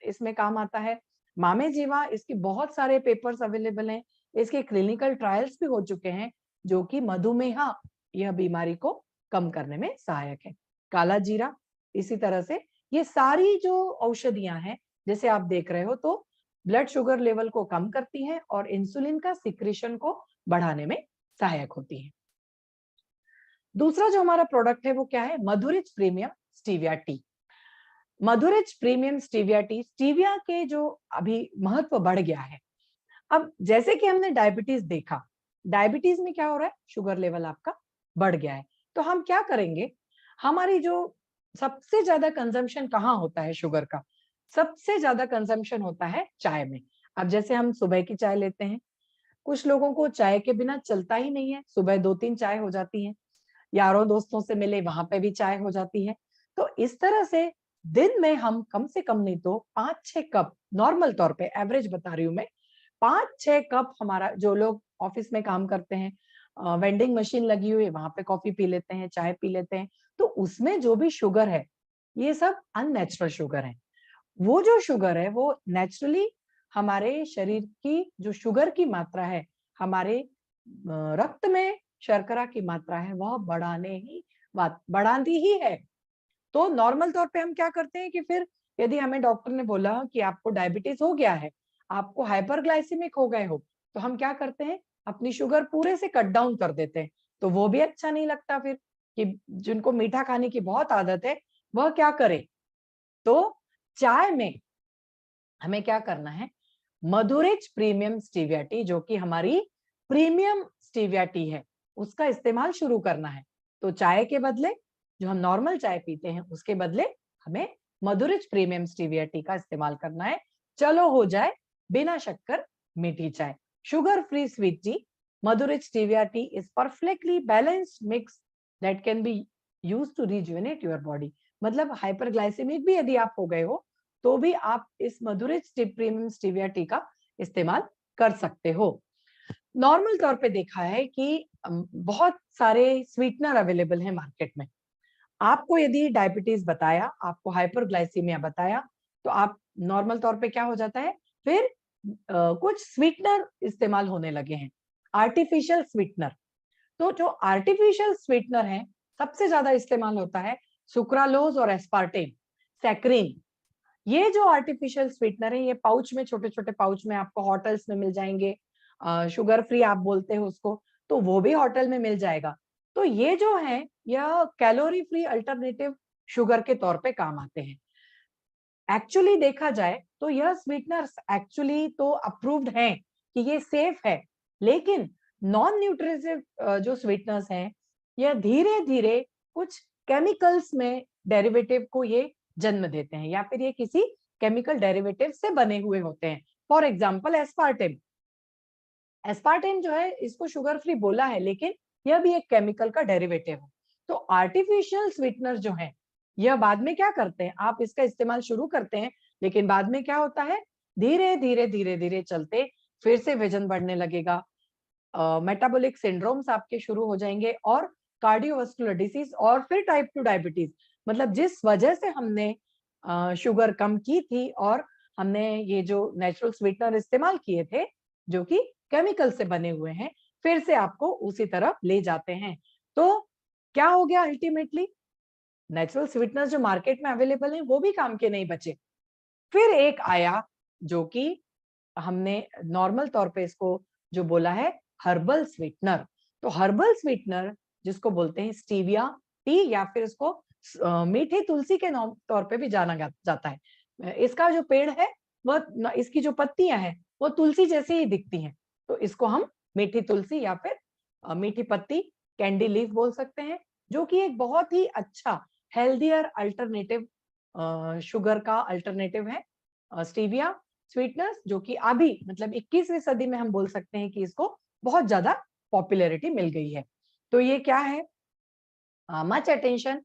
इसमें काम आता है। मामे जीवा, इसके बहुत सारे पेपर्स अवेलेबल हैं, इसके क्लिनिकल ट्रायल्स भी हो चुके हैं, जो कि मधुमेह यह बीमारी को कम करने में सहायक है। काला जीरा इसी तरह से, ये सारी जो औषधियां हैं जैसे आप देख रहे हो, तो ब्लड शुगर लेवल को कम करती हैं और इंसुलिन का सिक्रेशन को बढ़ाने में सहायक होती है। दूसरा जो हमारा प्रोडक्ट है वो क्या है, Madhurich premium stevia tea. Madhurich premium stevia tea, stevia के जो अभी महत्व बढ़ गया है। अब जैसे कि हमने डायबिटीज देखा, डायबिटीज में क्या हो रहा है, शुगर लेवल आपका बढ़ गया है। तो हम क्या करेंगे, हमारी जो सबसे ज्यादा कंजम्पशन कहाँ होता है शुगर का, सबसे ज्यादा कंजम्पशन होता है चाय में। अब जैसे हम सुबह की चाय लेते हैं, कुछ लोगों को चाय के बिना चलता ही नहीं है, सुबह 2-3 चाय हो जाती है, यारों दोस्तों से मिले वहां पे भी चाय हो जाती है। तो इस तरह से दिन में हम कम से कम नहीं तो 5-6 कप, नॉर्मल तौर पे एवरेज बता रही हूँ मैं, 5-6 कप, हमारा जो लोग ऑफिस में काम करते हैं, वेंडिंग मशीन लगी हुई है वहां पे कॉफी पी लेते हैं, चाय पी लेते हैं, तो उसमें जो भी शुगर है ये सब अननेचुरल शुगर है। वो जो शुगर है वो नेचुरली हमारे शरीर की जो शुगर की मात्रा है, हमारे रक्त में शर्करा की मात्रा है, वह बढ़ाती ही है। तो नॉर्मल तौर पे हम क्या करते हैं कि फिर यदि हमें डॉक्टर ने बोला कि आपको डायबिटीज हो गया है, आपको हाइपरग्लाइसेमिक हो गए हो, तो हम क्या करते हैं, अपनी शुगर पूरे से कट डाउन कर देते हैं। तो वो भी अच्छा नहीं लगता फिर, कि जिनको मीठा खाने की बहुत आदत है वह क्या करे। तो चाय में हमें क्या करना है, मधुरिच प्रीमियम स्टीविया टी, जो कि हमारी प्रीमियम स्टीविया टी है, उसका इस्तेमाल शुरू करना है। तो चाय के बदले, जो हम नॉर्मल चाय पीते हैं उसके बदले हमें मधुरिच प्रीमियम स्टीविया टी का इस्तेमाल करना है। चलो हो जाए बिना शक्कर मीठी चाय, sugar free sweet tea. Madhurich stevia tea is perfectly balanced mix that can be used to rejuvenate your body. मतलब हाइपरग्लाइसेमिक भी यदि आप हो गए हो तो भी आप इस मधुरिच प्रीमियम स्टीविया टी का इस्तेमाल कर सकते हो। नॉर्मल तौर पे देखा है कि बहुत सारे स्वीटनर अवेलेबल हैं मार्केट में। आपको यदि डायबिटीज बताया, आपको हाइपरग्लाइसीमिया बताया, तो आप नॉर्मल तौर पे क्या हो जाता है, फिर कुछ स्वीटनर इस्तेमाल होने लगे हैं, आर्टिफिशियल स्वीटनर। तो जो आर्टिफिशियल स्वीटनर है सबसे ज्यादा इस्तेमाल होता है सुक्रालोज और एस्पार्टेम, सैक्रिन। ये जो आर्टिफिशियल स्वीटनर है ये पाउच में, छोटे छोटे पाउच में आपको होटल्स में मिल जाएंगे, शुगर फ्री आप बोलते हो उसको, तो वो भी होटल में मिल जाएगा। तो ये जो है यह कैलोरी फ्री अल्टरनेटिव शुगर के तौर पे काम आते हैं। एक्चुअली देखा जाए तो यह स्वीटनर्स एक्चुअली तो अप्रूव्ड हैं कि ये सेफ है, लेकिन नॉन न्यूट्रिटिव जो स्वीटनर्स हैं यह धीरे धीरे कुछ केमिकल्स में डेरिवेटिव को ये जन्म देते हैं, या फिर ये किसी केमिकल डेरिवेटिव से बने हुए होते हैं। फॉर एग्जाम्पल एस्पार्टेम, एस्पार्टेम जो है इसको शुगर फ्री बोला है लेकिन यह भी एक केमिकल का डेरिवेटिव है। तो आर्टिफिशियल स्वीटनर जो है यह बाद में क्या करते हैं, आप इसका इस्तेमाल शुरू करते हैं लेकिन बाद में क्या होता है, धीरे धीरे धीरे धीरे चलते फिर से वजन बढ़ने लगेगा, मेटाबॉलिक सिंड्रोम्स आपके शुरू हो जाएंगे और कार्डियोवास्कुलर डिसीज और फिर टाइप 2 डायबिटीज। मतलब जिस वजह से हमने शुगर कम की थी और हमने ये जो नेचुरल स्वीटनर इस्तेमाल किए थे जो कि केमिकल से बने हुए हैं, फिर से आपको उसी तरफ ले जाते हैं। तो क्या हो गया अल्टीमेटली, नेचुरल स्वीटनर जो मार्केट में अवेलेबल है वो भी काम के नहीं बचे। फिर एक आया जो कि हमने नॉर्मल तौर पे इसको जो बोला है हर्बल स्वीटनर। तो हर्बल स्वीटनर जिसको बोलते हैं स्टीविया टी या फिर इसको मीठी तुलसी के नाम तौर पे भी जाना जाता है। इसका जो पेड़ है वह, इसकी जो पत्तियां हैं वो तुलसी जैसी ही दिखती हैं, तो इसको हम मीठी तुलसी या फिर मीठी पत्ती, कैंडी लीफ बोल सकते हैं, जो कि एक बहुत ही अच्छा हेल्दियर अल्टरनेटिव, शुगर का अल्टरनेटिव है स्टीविया स्वीटनर्स, जो कि अभी मतलब 21वीं सदी में हम बोल सकते हैं कि इसको बहुत ज्यादा पॉपुलैरिटी मिल गई है। तो ये क्या है, मच अटेंशन,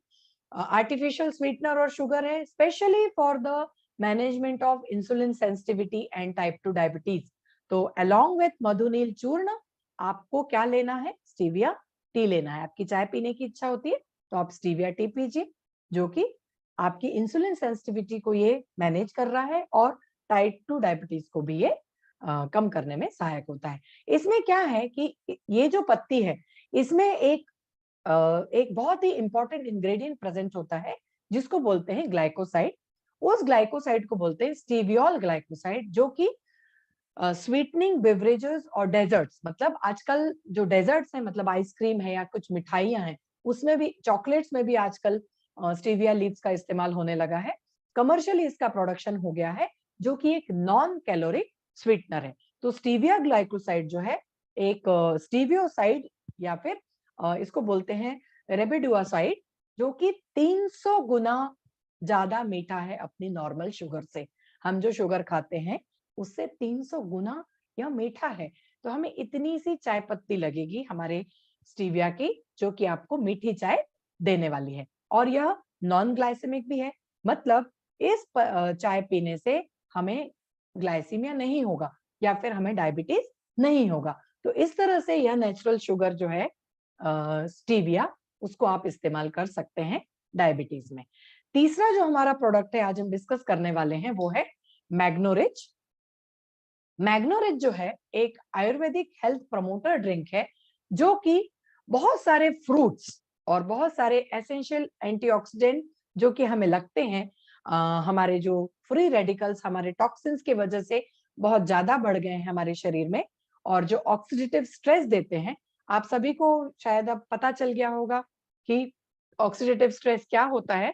आर्टिफिशियल स्वीटनर और शुगर है specially for the management of insulin sensitivity and type 2 diabetes. तो अलोंग विथ मधुनील चूर्ण आपको क्या लेना है, स्टीविया टी लेना है। आपकी चाय पीने की इच्छा होती है तो आप स्टीविया टी पीजिए, जो कि आपकी इंसुलिन सेंसिटिविटी को ये मैनेज कर रहा है और टाइप 2 डायबिटीज को भी ये कम करने में सहायक होता है। इसमें क्या है कि ये जो पत्ती है इसमें एक बहुत ही इंपॉर्टेंट इंग्रेडिएंट प्रेजेंट होता है जिसको बोलते हैं ग्लाइकोसाइड। उस ग्लाइकोसाइड को बोलते हैं स्टीवियोल ग्लाइकोसाइड, जो कि स्वीटनिंग बेवरेजेस और डेजर्ट्स, मतलब आजकल जो डेजर्ट्स हैं मतलब आइसक्रीम है या कुछ मिठाइयां हैं उसमें भी, चॉकलेट्स में भी आजकल स्टीविया लीव्स का इस्तेमाल होने लगा है। कमर्शियली इसका प्रोडक्शन हो गया है, जो कि एक नॉन कैलोरिक स्वीटनर है। तो स्टीविया ग्लाइकोसाइड जो है एक स्टीवियोसाइड या फिर इसको बोलते हैं रेबिडुआसाइड, जो कि 300 गुना ज्यादा मीठा है अपनी नॉर्मल शुगर से। हम जो शुगर खाते हैं उससे 300 गुना यह मीठा है। तो हमें इतनी सी चाय पत्ती लगेगी हमारे स्टीविया की, जो कि आपको मीठी चाय देने वाली है। और यह नॉन ग्लाइसेमिक भी है, मतलब इस चाय पीने से हमें ग्लाइसीमिया नहीं होगा या फिर हमें डायबिटीज नहीं होगा। तो इस तरह से यह नेचुरल शुगर जो है स्टीविया, उसको आप इस्तेमाल कर सकते हैं डायबिटीज में। तीसरा जो हमारा प्रोडक्ट है आज हम डिस्कस करने वाले हैं वो है मैग्नोरिच। मैग्नोरिच जो है एक आयुर्वेदिक हेल्थ प्रमोटर ड्रिंक है, जो कि बहुत सारे फ्रूट्स और बहुत सारे एसेंशियल एंटीऑक्सीडेंट जो कि हमें लगते हैं, हमारे जो फ्री रेडिकल्स हमारे टॉक्सिन्स की वजह से बहुत ज्यादा बढ़ गए हैं हमारे शरीर में और जो ऑक्सीडेटिव स्ट्रेस देते हैं। आप सभी को शायद अब पता चल गया होगा कि ऑक्सीडेटिव स्ट्रेस क्या होता है।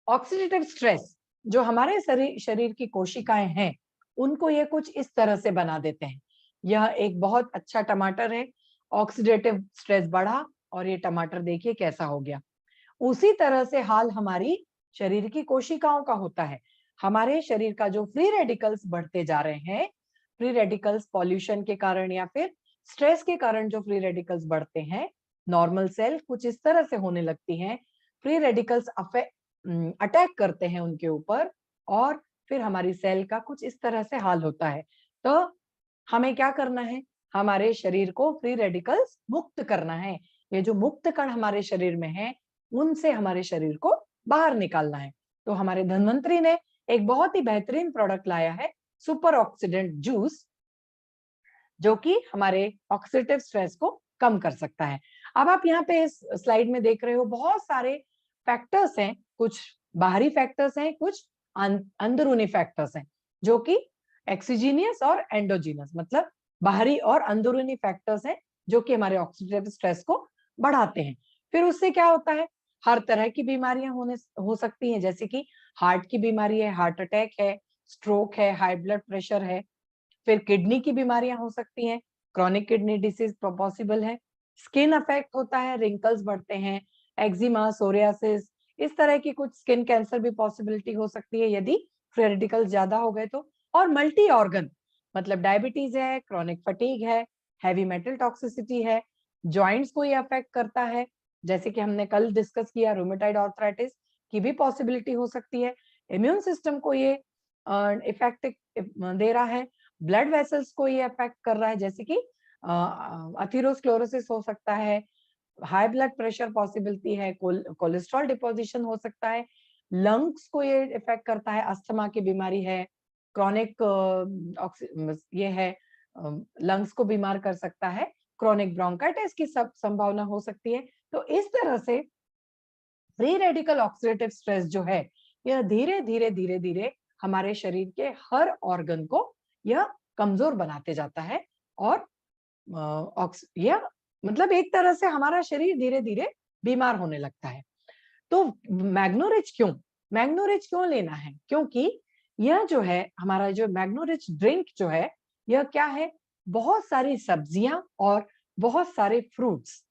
ऑक्सीडेटिव स्ट्रेस जो हमारे शरीर की कोशिकाएं हैं उनको ये कुछ इस तरह से बना देते हैं। यह एक बहुत अच्छा टमाटर है, ऑक्सीडेटिव स्ट्रेस बढ़ा और ये टमाटर देखिए कैसा हो गया। उसी तरह से हाल हमारी शरीर की कोशिकाओं का होता है। हमारे शरीर का जो फ्री रेडिकल्स बढ़ते जा रहे हैं, फ्री रेडिकल्स पॉल्यूशन के कारण या फिर स्ट्रेस के कारण जो फ्री रेडिकल्स बढ़ते हैं, नॉर्मल सेल कुछ इस तरह से होने लगती हैं, फ्री रेडिकल्स अटैक करते हैं उनके ऊपर और फिर हमारी सेल का कुछ इस तरह से हाल होता है। तो हमें क्या करना है, हमारे शरीर को फ्री रेडिकल्स मुक्त करना है। ये जो मुक्त कण हमारे शरीर में है उनसे हमारे शरीर को बाहर निकालना है। तो हमारे धन्वंतरी ने एक बहुत ही बेहतरीन प्रोडक्ट लाया है, सुपर ऑक्सीडेंट जूस, जो कि हमारे ऑक्सीडेटिव स्ट्रेस को कम कर सकता है। अब आप यहाँ पे इस स्लाइड में देख रहे हो बहुत सारे फैक्टर्स हैं, कुछ बाहरी फैक्टर्स हैं, कुछ अंदरूनी फैक्टर्स हैं, जो कि एक्सीजीनियस और एंडोजीनियस, मतलब बाहरी और अंदरूनी फैक्टर्स हैं जो कि हमारे ऑक्सीडेटिव स्ट्रेस को बढ़ाते हैं। फिर उससे क्या होता है, हर तरह की बीमारियां हो सकती हैं, जैसे कि हार्ट की बीमारी है, हार्ट अटैक है, स्ट्रोक है, हाई ब्लड प्रेशर है। फिर किडनी की बीमारियां हो सकती हैं, क्रॉनिक किडनी डिसीज पॉसिबल है। स्किन अफेक्ट होता है, रिंकल्स बढ़ते हैं, एक्जिमा, सोरियासिस, इस तरह की कुछ स्किन कैंसर भी पॉसिबिलिटी हो सकती है यदि फ्री रेडिकल्स ज्यादा हो गए तो। और मल्टी ऑर्गन, मतलब डायबिटीज है, क्रॉनिक फटीग है, हैवी मेटल टॉक्सिसिटी है, जॉइंट्स को ये अफेक्ट करता है, जैसे कि हमने कल डिस्कस किया रूमेटाइड आर्थराइटिस, की भी पॉसिबिलिटी हो सकती है। इम्यून सिस्टम को ये इफेक्ट दे रहा है, ब्लड वेसल्स को ये अफेक्ट कर रहा है, जैसे कि अथेरोस्क्लेरोसिस हो सकता है, हाई ब्लड प्रेशर पॉसिबिलिटी है, कोलेस्ट्रॉल डिपोजिशन हो सकता है, लंग्स को ये इफेक्ट करता है, अस्थमा की बीमारी है, क्रॉनिक ये है, लंग्स को बीमार कर सकता है, क्रॉनिक ब्रोंकाइटिस की सब संभावना हो सकती है। तो इस तरह से फ्री रेडिकल ऑक्सीडेटिव स्ट्रेस जो है, यह धीरे धीरे धीरे धीरे हमारे शरीर के हर ऑर्गन को यह कमजोर बनाते जाता है, और यह मतलब एक तरह से हमारा शरीर धीरे धीरे बीमार होने लगता है। तो मैग्नो रिच क्यों लेना है? क्योंकि यह जो है हमारा जो मैग्नो रिच ड्रिंक जो है, यह क्या है, बहुत सारी सब्जियां और बहुत सारे फ्रूट्स।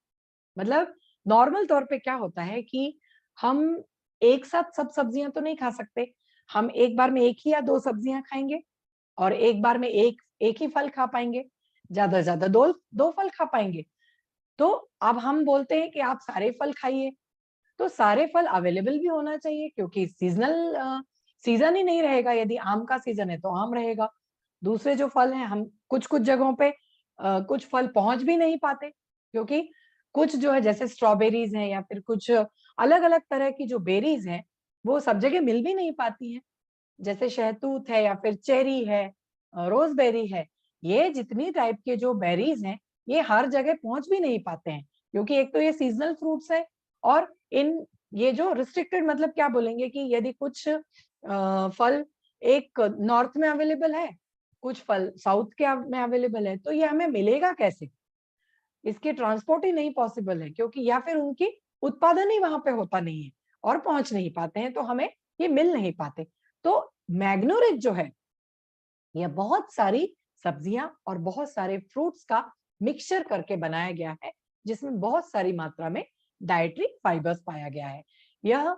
मतलब नॉर्मल तौर पे क्या होता है कि हम एक साथ सब सब्जियां तो नहीं खा सकते, हम एक बार में एक ही या दो सब्जियां खाएंगे, और एक बार में एक एक ही फल खा पाएंगे, ज्यादा से ज्यादा दो दो फल खा पाएंगे। तो अब हम बोलते हैं कि आप सारे फल खाइए, तो सारे फल अवेलेबल भी होना चाहिए, क्योंकि सीजन ही नहीं रहेगा। यदि आम का सीजन है तो आम रहेगा, दूसरे जो फल हैं, हम कुछ कुछ जगहों पे कुछ फल पहुंच भी नहीं पाते, क्योंकि कुछ जो है जैसे स्ट्रॉबेरीज हैं या फिर कुछ अलग अलग तरह की जो बेरीज हैं, वो सब जगह मिल भी नहीं पाती हैं। जैसे शहतूत है या फिर चेरी है, रोजबेरी है, ये जितनी टाइप के जो बेरीज हैं, ये हर जगह पहुंच भी नहीं पाते हैं, क्योंकि एक तो ये सीजनल फ्रूट्स है, और इन ये जो रिस्ट्रिक्टेड, मतलब क्या बोलेंगे कि यदि कुछ फल एक नॉर्थ में अवेलेबल है, कुछ फल साउथ के में अवेलेबल है, तो ये हमें मिलेगा कैसे? इसके ट्रांसपोर्ट ही नहीं पॉसिबल है, क्योंकि या फिर उनकी उत्पादन ही वहां पे होता नहीं है और पहुंच नहीं पाते हैं, तो हमें ये मिल नहीं पाते। तो मैग्नो रिच जो है, यह बहुत सारी सब्जियां और बहुत सारे फ्रूट्स का मिक्सचर करके बनाया गया है, जिसमें बहुत सारी मात्रा में डाइटरी फाइबर्स पाया गया है। यह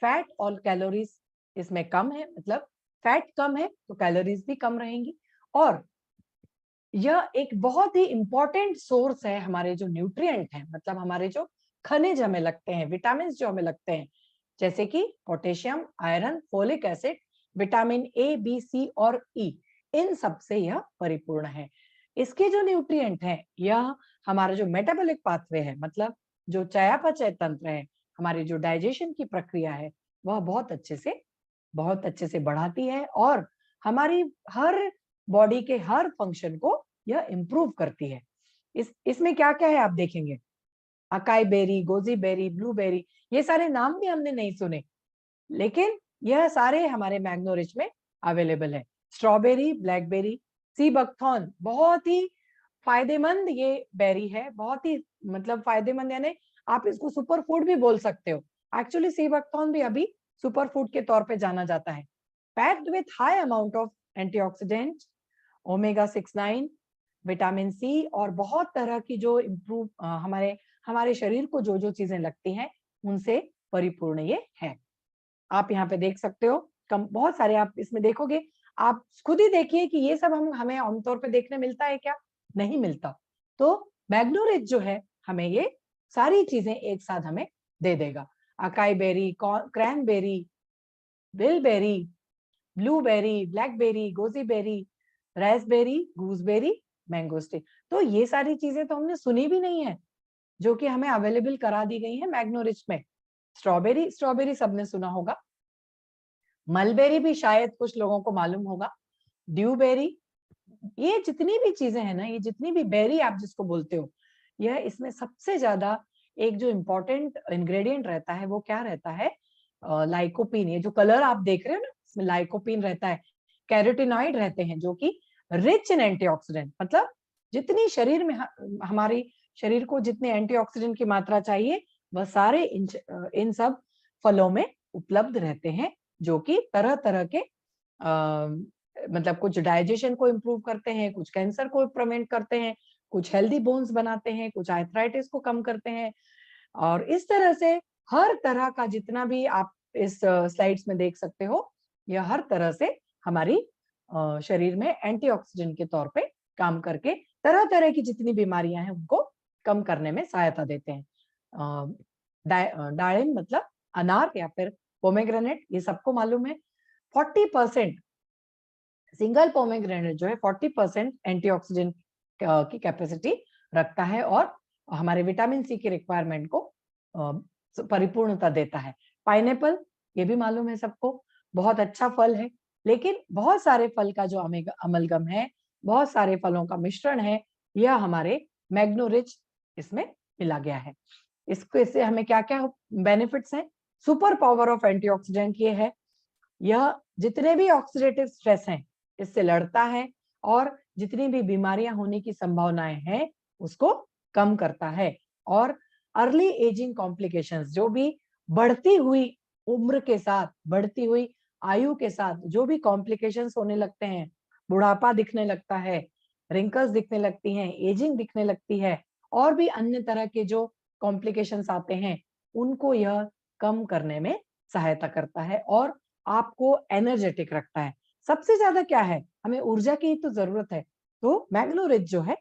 फैट और कैलोरीज इसमें कम है, मतलब फैट कम है तो कैलोरीज भी कम रहेंगी, और यह एक बहुत ही इंपॉर्टेंट सोर्स है हमारे जो न्यूट्रिएंट हैं, मतलब हमारे जो खनिज हमें लगते हैं, विटामिन जो हमें लगते हैं, जैसे कि potassium, iron, folic acid, vitamin A, B, C और ई, इन सब से यह परिपूर्ण है। इसके जो न्यूट्रिएंट हैं, यह हमारा जो मेटाबॉलिक पाथवे है, मतलब जो चयापचय तंत्र है, हमारी जो डाइजेशन की प्रक्रिया है, वह बहुत अच्छे से बढ़ाती है, और हमारी हर बॉडी के हर फंक्शन को यह इम्प्रूव करती है। इसमें क्या क्या है आप देखेंगे, acai berry, goji berry, blueberry, ये सारे नाम भी हमने नहीं सुने, लेकिन यह सारे हमारे मैग्नो रिच में अवेलेबल है। स्ट्रॉबेरी, ब्लैकबेरी, सी बकथॉर्न, बहुत ही फायदेमंद ये बेरी है, बहुत ही मतलब फायदेमंद, यानी आप इसको सुपर फूड भी बोल सकते हो। एक्चुअली सी बकथॉर्न भी अभी सुपर फूड के तौर पे जाना जाता है। Packed with high amount of antioxidant, omega 6 9, vitamin C, और बहुत तरह की जो इम्प्रूव हमारे हमारे शरीर को जो जो चीजें लगती हैं, उनसे परिपूर्ण ये है। आप यहाँ पे देख सकते हो, कम बहुत सारे आप इसमें देखोगे, आप खुद ही देखिए कि ये सब हमें आमतौर पे देखने मिलता है क्या? नहीं मिलता। तो मैग्नो रिच जो है, हमें ये सारी चीजें एक साथ हमें दे देगा। Acai berry, cranberry, bilberry, blueberry, blackberry, goji berry, raspberry, gooseberry, mangosteen. तो ये सारी चीजें तो हमने सुनी भी नहीं है, जो कि हमें अवेलेबल करा दी गई है मैग्नो रिच में। स्ट्रॉबेरी, स्ट्रॉबेरी सबने सुना होगा, मलबेरी भी शायद कुछ लोगों को मालूम होगा, ड्यूबेरी, ये जितनी भी चीजें हैं ना, ये जितनी भी बेरी आप जिसको बोलते हो, यह इसमें सबसे ज्यादा एक जो इम्पोर्टेंट इंग्रेडिएंट रहता है, वो क्या रहता है? लाइकोपीन। ये जो कलर आप देख रहे हो ना, इसमें लाइकोपीन रहता है, कैरोटीनॉइड रहते हैं, जो कि रिच इन एंटीऑक्सीडेंट, मतलब जितनी शरीर में हमारी शरीर को जितने एंटीऑक्सीडेंट की मात्रा चाहिए, वह सारे इन सब फलों में उपलब्ध रहते हैं, जो कि तरह तरह के मतलब कुछ डाइजेशन को इम्प्रूव करते हैं, कुछ कैंसर को प्रिवेंट करते हैं, कुछ हेल्दी बोन्स बनाते हैं, कुछ आर्थराइटिस को कम करते हैं, और इस तरह से हर तरह का जितना भी आप इस स्लाइड्स में देख सकते हो, यह हर तरह से हमारी शरीर में एंटीऑक्सीडेंट के तौर पे काम करके तरह तरह की जितनी बीमारियां हैं उनको कम करने में सहायता देते हैं। दाड़िम मतलब अनार या फिर पोमेग्रेनेट, ये सबको मालूम है 40% सिंगल पोमेग्रेनेट जो है 40% एंटीऑक्सीडेंट की कैपेसिटी रखता है और हमारे विटामिन सी की रिक्वायरमेंट को परिपूर्णता देता है। पाइनएप्पल, ये भी मालूम है सबको, बहुत अच्छा फल है, लेकिन बहुत सारे फल का जो अमलगम है, बहुत सारे फलों का मिश्रण है, यह हमारे मैग्नोरिच इसमें मिला गया है। इससे हमें क्या क्या बेनिफिट्स हैं? सुपर पावर ऑफ एंटीऑक्सीडेंट ये है, यह जितने भी ऑक्सीडेटिव स्ट्रेस हैं इससे लड़ता है और जितनी भी बीमारियां होने की संभावनाएं हैं उसको कम करता है। और अर्ली एजिंग कॉम्प्लिकेशंस, जो भी बढ़ती हुई उम्र के साथ, बढ़ती हुई आयु के साथ जो भी कॉम्प्लिकेशंस होने लगते हैं, बुढ़ापा दिखने लगता है, रिंकल्स दिखने लगती हैं, एजिंग दिखने लगती है, और भी अन्य तरह के जो कॉम्प्लिकेशंस आते हैं, उनको यह कम करने में सहायता करता है और आपको एनर्जेटिक रखता है। सबसे ज्यादा क्या है, हमें ऊर्जा की तो जरूरत है, तो मैग्नोरिच जो है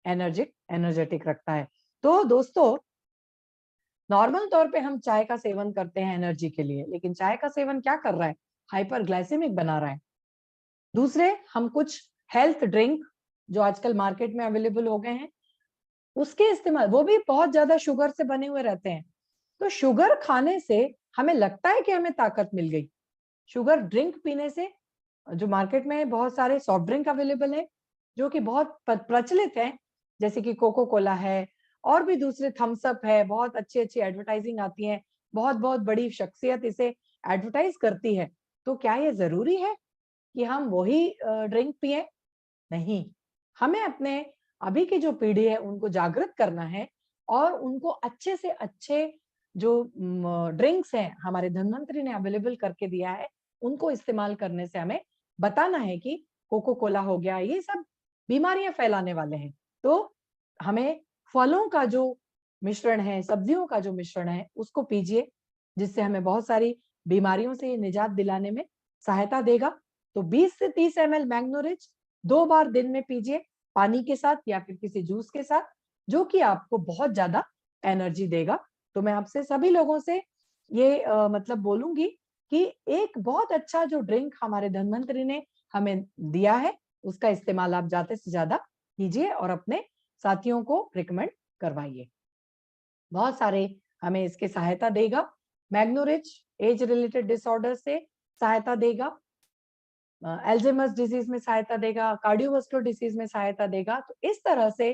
एनर्जेटिक रखता है। तो दोस्तों, नॉर्मल तौर पे हम चाय का सेवन करते हैं एनर्जी के लिए, लेकिन चाय का सेवन क्या कर रहा है? हाइपरग्लाइसेमिक बना रहा है। दूसरे, हम कुछ हेल्थ ड्रिंक जो आजकल मार्केट में अवेलेबल हो गए हैं, उसके इस्तेमाल, वो भी बहुत ज्यादा शुगर से बने हुए रहते हैं। तो शुगर खाने से हमें लगता है कि हमें ताकत मिल गई। शुगर ड्रिंक पीने से, जो मार्केट में बहुत सारे सॉफ्ट ड्रिंक अवेलेबल है जो कि बहुत प्रचलित है, जैसे कि कोको कोला है और भी दूसरे थम्स अप है, बहुत अच्छी अच्छी एडवर्टाइजिंग आती है, बहुत बहुत बड़ी शख्सियत इसे एडवर्टाइज करती है। तो क्या ये जरूरी है कि हम वही ड्रिंक पिए? नहीं, हमें अपने अभी की जो पीढ़ी है उनको जागृत करना है और उनको अच्छे से अच्छे जो ड्रिंक्स हैं हमारे धन्वंतरी ने अवेलेबल करके दिया है, उनको इस्तेमाल करने से हमें बताना है कि कोको कोला हो गया, ये सब बीमारियां फैलाने वाले हैं। तो हमें फलों का जो मिश्रण है, सब्जियों का जो मिश्रण है, उसको पीजिए, जिससे हमें बहुत सारी बीमारियों से निजात दिलाने में सहायता देगा। तो 20 से 30 ml मैग्नोरिच 2 बार दिन में पीजिए, पानी के साथ या फिर किसी जूस के साथ, जो कि आपको बहुत ज्यादा एनर्जी देगा। तो मैं आपसे सभी लोगों से ये मतलब बोलूंगी कि एक बहुत अच्छा जो ड्रिंक हमारे धन्वंतरी ने हमें दिया है, उसका इस्तेमाल आप ज्यादा से ज्यादा कीजिए और अपने साथियों को रिकमेंड करवाइए। बहुत सारे हमें इसके सहायता देगा। मैग्नोरिच एज रिलेटेड डिसऑर्डर से सहायता देगा, अल्जाइमर्स डिजीज में सहायता देगा, कार्डियोवास्कुलर डिजीज में सहायता देगा। तो इस तरह से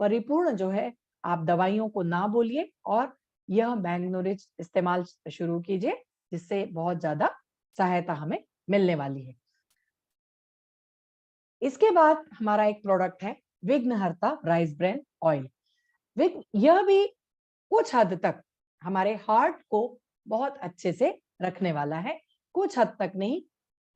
परिपूर्ण जो है, आप दवाइयों को ना बोलिए और यह मैग्नोरिच इस्तेमाल शुरू कीजिए, जिससे बहुत ज्यादा सहायता हमें मिलने वाली है। इसके बाद हमारा एक प्रोडक्ट है विघ्नहर्ता राइस ब्रेन ऑयल। यह भी कुछ हद तक हमारे हार्ट को बहुत अच्छे से रखने वाला है, कुछ हद तक नहीं।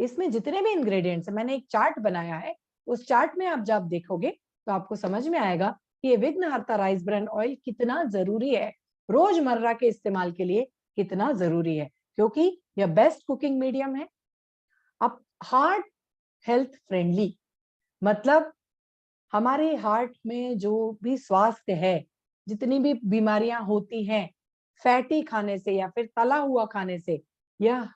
इसमें जितने भी इंग्रेडिएंट्स, मैंने एक चार्ट बनाया है, उस चार्ट में आप जब देखोगे तो आपको समझ में आएगा कि ये विघ्नहर्ता राइस ब्रेन ऑयल कितना जरूरी है, रोजमर्रा के इस्तेमाल के लिए कितना जरूरी है, क्योंकि यह बेस्ट कुकिंग मीडियम है। अब हार्ट हेल्थ फ्रेंडली मतलब हमारे हार्ट में जो भी स्वास्थ्य है, जितनी भी बीमारियां होती हैं फैटी खाने से या फिर तला हुआ खाने से, यह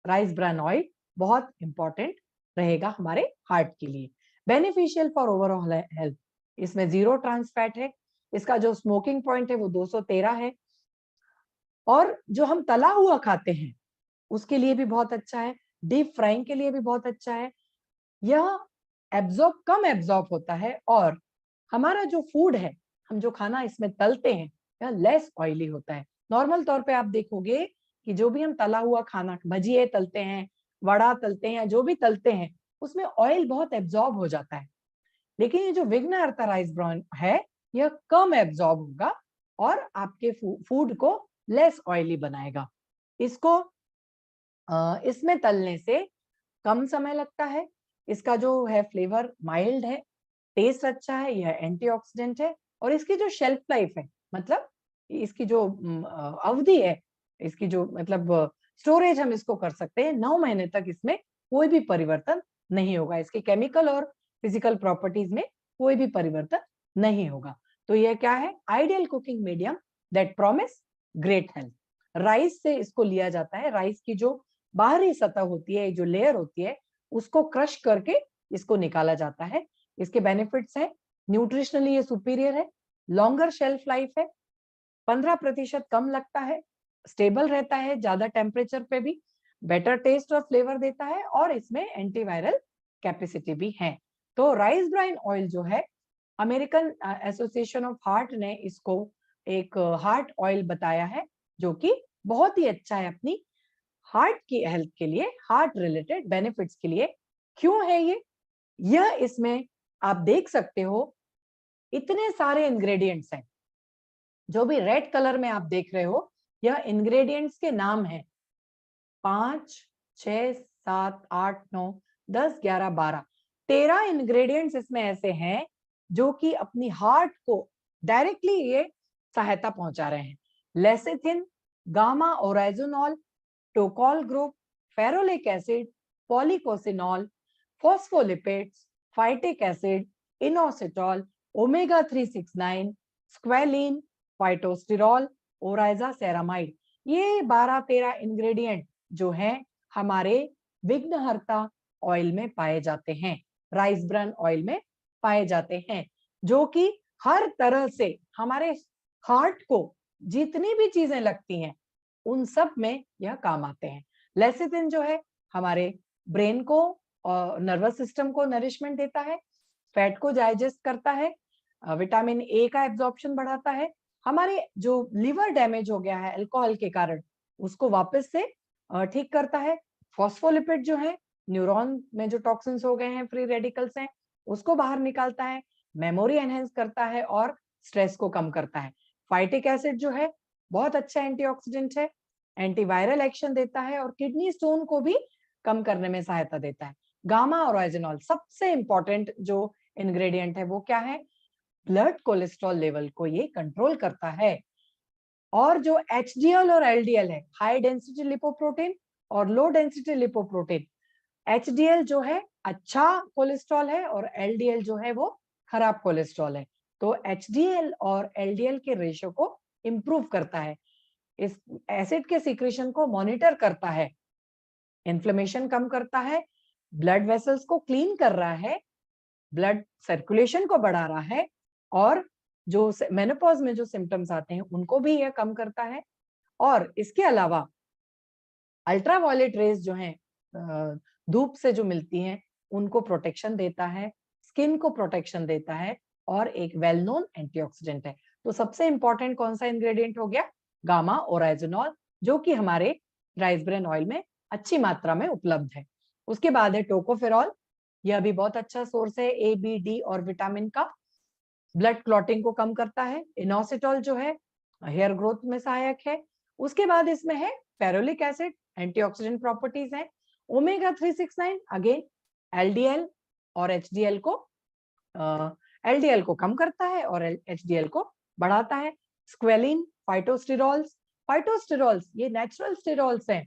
राइस ब्रान ऑयल बहुत इंपॉर्टेंट रहेगा हमारे हार्ट के लिए। बेनिफिशियल फॉर ओवरऑल हेल्थ, इसमें 0 ट्रांस फैट है, इसका जो स्मोकिंग पॉइंट है वो 213 है, और जो हम तला हुआ खाते हैं उसके लिए भी बहुत अच्छा है, डीप फ्राइंग के लिए भी बहुत अच्छा है। यह कम एब्जॉर्ब होता है और हमारा जो फूड है, हम जो खाना इसमें तलते हैं, यह लेस ऑयली होता है। नॉर्मल तौर पे आप देखोगे कि जो भी हम तला हुआ खाना, भजिए तलते हैं, वड़ा तलते हैं, जो भी तलते हैं, उसमें ऑयल बहुत एब्जॉर्ब हो जाता है। लेकिन ये जो विघ्नहर्ता राइस ब्रान है, यह कम एब्जॉर्ब होगा और आपके फूड को लेस ऑयली बनाएगा। इसको इसमें तलने से कम समय लगता है, इसका जो है फ्लेवर माइल्ड है, टेस्ट अच्छा है, यह एंटीऑक्सीडेंट है, और इसकी जो शेल्फ लाइफ है, मतलब इसकी जो अवधि है, इसकी जो मतलब स्टोरेज हम इसको कर सकते हैं 9 महीने तक, इसमें कोई भी परिवर्तन नहीं होगा, इसके केमिकल और फिजिकल प्रॉपर्टीज में कोई भी परिवर्तन नहीं होगा। तो यह क्या है? Ideal cooking medium that promise great health. Rice से इसको लिया जाता है। राइस की जो बाहरी सतह होती है, जो लेयर होती है, उसको क्रश करके इसको निकाला जाता है। इसके बेनिफिट्स है, न्यूट्रिशनली ये सुपीरियर है, लॉन्गर शेल्फ लाइफ है, 15% कम लगता है, स्टेबल रहता है ज्यादा टेम्परेचर पे भी, बेटर टेस्ट और फ्लेवर देता है, और इसमें एंटीवायरल कैपेसिटी भी है। तो राइस ब्राइन ऑयल जो है, अमेरिकन एसोसिएशन ऑफ हार्ट ने इसको एक हार्ट ऑयल बताया है, जो कि बहुत ही अच्छा है अपनी हार्ट की हेल्थ के लिए, हार्ट रिलेटेड बेनिफिट्स के लिए। क्यों है ये? यह इसमें आप देख सकते हो इतने सारे इंग्रेडिएंट्स हैं। जो भी रेड कलर में आप देख रहे हो, यह इंग्रेडिएंट्स के नाम हैं। 5, 6, 7, 8, 9, 10, 11, 12, 13 इंग्रेडिएंट्स इसमें ऐसे हैं जो कि अपनी हार्ट को डायरेक्टली ये सहायता पहुंचा रहे हैं। Lecithin, gamma oryzanol, tocol group, ferulic acid, policosanol, phospholipids, phytic acid, inositol, omega 369, squalene, phytosterol, oryza ceramide, ये 12-13 इंग्रेडिएंट जो हैं हमारे विघ्नहर्ता ऑयल में पाए जाते हैं, राइस ब्रान ऑयल में पाए जाते हैं, जो कि हर तरह से हमारे हार्ट को जितनी भी चीजें लगती हैं उन सब में यह काम आते हैं। लेसिथिन जो है हमारे ब्रेन को और नर्वस सिस्टम को नरिशमेंट देता है, फैट को डाइजेस्ट करता है, विटामिन ए का एब्जॉर्प्शन बढ़ाता है, हमारे जो लिवर डैमेज हो गया है अल्कोहल के कारण उसको वापस से ठीक करता है। फॉस्फोलिपिड जो है न्यूरॉन में जो टॉक्सिन्स हो गए हैं, फ्री रेडिकल्स हैं, उसको बाहर निकालता है, मेमोरी एनहेंस करता है और स्ट्रेस को कम करता है। फाइटिक एसिड जो है बहुत अच्छा एंटीऑक्सीडेंट है, एंटीवायरल एक्शन देता है और किडनी स्टोन को भी कम करने में सहायता देता है। गामा ओराइजिनॉल सबसे इंपॉर्टेंट जो इंग्रेडिएंट है वो क्या है? ब्लड कोलेस्ट्रॉल लेवल को ये कंट्रोल करता है। और जो एचडीएल और एलडीएल है, हाई डेंसिटी लिपोप्रोटीन और लो डेंसिटी लिपोप्रोटीन, एचडीएल जो है अच्छा कोलेस्ट्रॉल है और एलडीएल जो है वो खराब कोलेस्ट्रॉल है। तो एचडीएल और एलडीएल के रेशियो को इंप्रूव करता है, इस एसिड के सीक्रेशन को मॉनिटर करता है, इन्फ्लेमेशन कम करता है, ब्लड वेसल्स को क्लीन कर रहा है, ब्लड सर्कुलेशन को बढ़ा रहा है, और जो मेनोपॉज में जो सिम्टम्स आते हैं उनको भी यह कम करता है। और इसके अलावा अल्ट्रावायलेट रेज जो हैं धूप से जो मिलती हैं उनको प्रोटेक्शन देता है, स्किन को प्रोटेक्शन देता है और एक वेल नोन एंटीऑक्सीडेंट है। तो सबसे इंपॉर्टेंट कौन सा इंग्रेडिएंट हो गया? गामा ओराइजिनॉल, जो कि हमारे राइस ब्रान ऑयल में अच्छी मात्रा में उपलब्ध है। उसके बाद है टोकोफेरॉल, यह भी बहुत अच्छा सोर्स है ए, बी, डी और विटामिन का, ब्लड क्लॉटिंग को कम करता है। इनोसिटॉल जो है हेयर ग्रोथ में सहायक है। उसके बाद इसमें है फेरोलिक एसिड, एंटीऑक्सीडेंट प्रॉपर्टीज हैं। ओमेगा 369 अगेन एलडीएल और एचडीएल को एलडीएल को कम करता है और एचडीएल को बढ़ाता है। स्क्वेलिन, फाइटोस्टिरॉल्स, फाइटोस्टिरॉल्स ये नेचुरल स्टिरॉल्स हैं,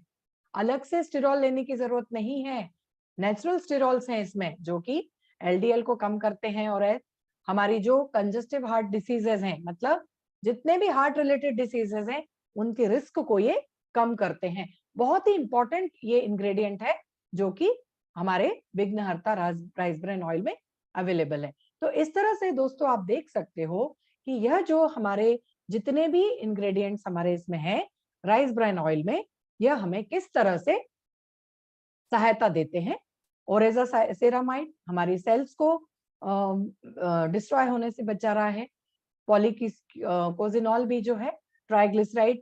अलग से स्टिरॉल लेने की जरूरत नहीं है, नेचुरल स्टिरॉल्स हैं इसमें, जो कि एलडीएल को कम करते हैं और हमारी जो कंजेस्टिव हार्ट डिसीजेज हैं, मतलब जितने भी हार्ट रिलेटेड डिसीजेज हैं उनके रिस्क को ये कम करते हैं। बहुत ही इंपॉर्टेंट ये इंग्रेडिएंट है जो कि हमारे विघ्नहर्ता राइस ब्रान ऑयल में अवेलेबल है। तो इस तरह से दोस्तों आप देख सकते हो कि यह जो हमारे जितने भी इंग्रेडिएंट्स हमारे इसमें है राइस ब्रान ऑयल में, यह हमें किस तरह से सहायता देते हैं। ओरेजा सेरामाइड हमारी सेल्स को डिस्ट्रॉय होने से बचा रहा है। पॉलीकोजिनॉल भी जो है ट्राइग्लिसराइड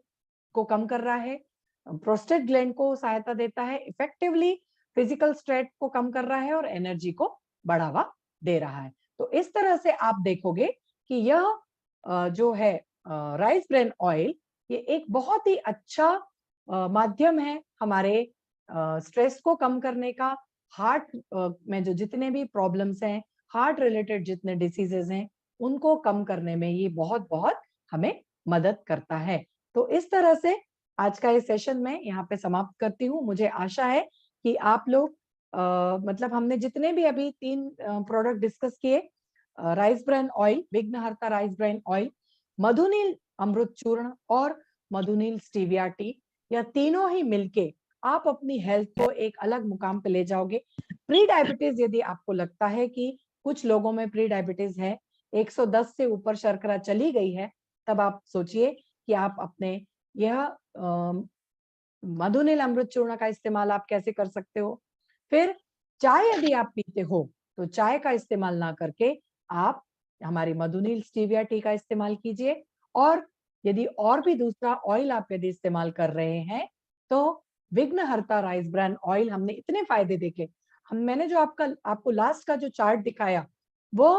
को कम कर रहा है, प्रोस्टेट ग्लैंड को सहायता देता है, इफेक्टिवली फिजिकल स्ट्रेस को कम कर रहा है और एनर्जी को बढ़ावा दे रहा है। तो इस तरह से आप देखोगे कि यह जो है राइस ब्रान ऑयल, ये एक बहुत ही अच्छा माध्यम है हमारे स्ट्रेस को कम करने का। हार्ट में जो जितने भी प्रॉब्लम्स हैं, हार्ट रिलेटेड जितने डिसीजेज हैं, उनको कम करने में ये बहुत बहुत हमें मदद करता है। तो इस तरह से आज का ये सेशन मैं यहाँ पे समाप्त करती हूँ। मुझे आशा है कि आप लोग मतलब हमने जितने भी अभी 3 प्रोडक्ट डिस्कस किए, राइस ब्रान ऑयल, विघ्नहर्ता राइस ब्रान ऑयल, मधुनील अमृत चूर्ण और मधुनील स्टीविया टी, या तीनों ही मिलके आप अपनी हेल्थ को एक अलग मुकाम पे ले जाओगे। प्री डायबिटीज यदि आपको लगता है कि कुछ लोगों में प्री डायबिटीज है, 110 से ऊपर शर्करा चली गई है, तब आप सोचिए कि आप अपने यह मधुनील अमृत चूर्ण का इस्तेमाल आप कैसे कर सकते हो। फिर चाय यदि आप पीते हो तो चाय का इस्तेमाल ना करके आप हमारी मधुनील स्टीविया टी का इस्तेमाल कीजिए। और यदि और भी दूसरा ऑयल आप यदि इस्तेमाल कर रहे हैं तो विघ्नहर्ता राइस ब्रान ऑयल, हमने इतने फायदे देखे। मैंने जो आपको लास्ट का जो चार्ट दिखाया वो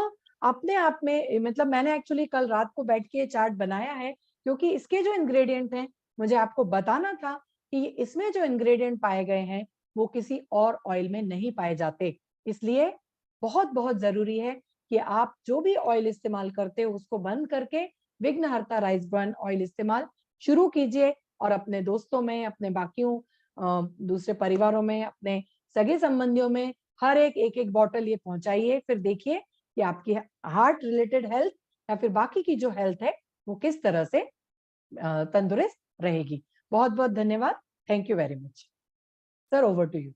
अपने आप में, मतलब मैंने एक्चुअली कल रात को बैठ के चार्ट बनाया है, क्योंकि इसके जो इंग्रेडिएंट हैं मुझे आपको बताना था कि इसमें जो इंग्रेडिएंट पाए गए हैं वो किसी और ऑयल में नहीं पाए जाते। इसलिए बहुत बहुत जरूरी है कि आप जो भी ऑयल इस्तेमाल करते हो उसको बंद करके विघ्नहर्ता राइस ब्रान ऑयल इस्तेमाल शुरू कीजिए, और अपने दोस्तों में, अपने बाकियों दूसरे परिवारों में, अपने सगे संबंधियों में हर एक एक बॉटल ये पहुंचाइए। फिर देखिए कि आपकी हार्ट रिलेटेड हेल्थ या फिर बाकी की जो हेल्थ है वो किस तरह से तंदुरुस्त रहेगी। बहुत बहुत धन्यवाद। Thank you very much sir, over to you.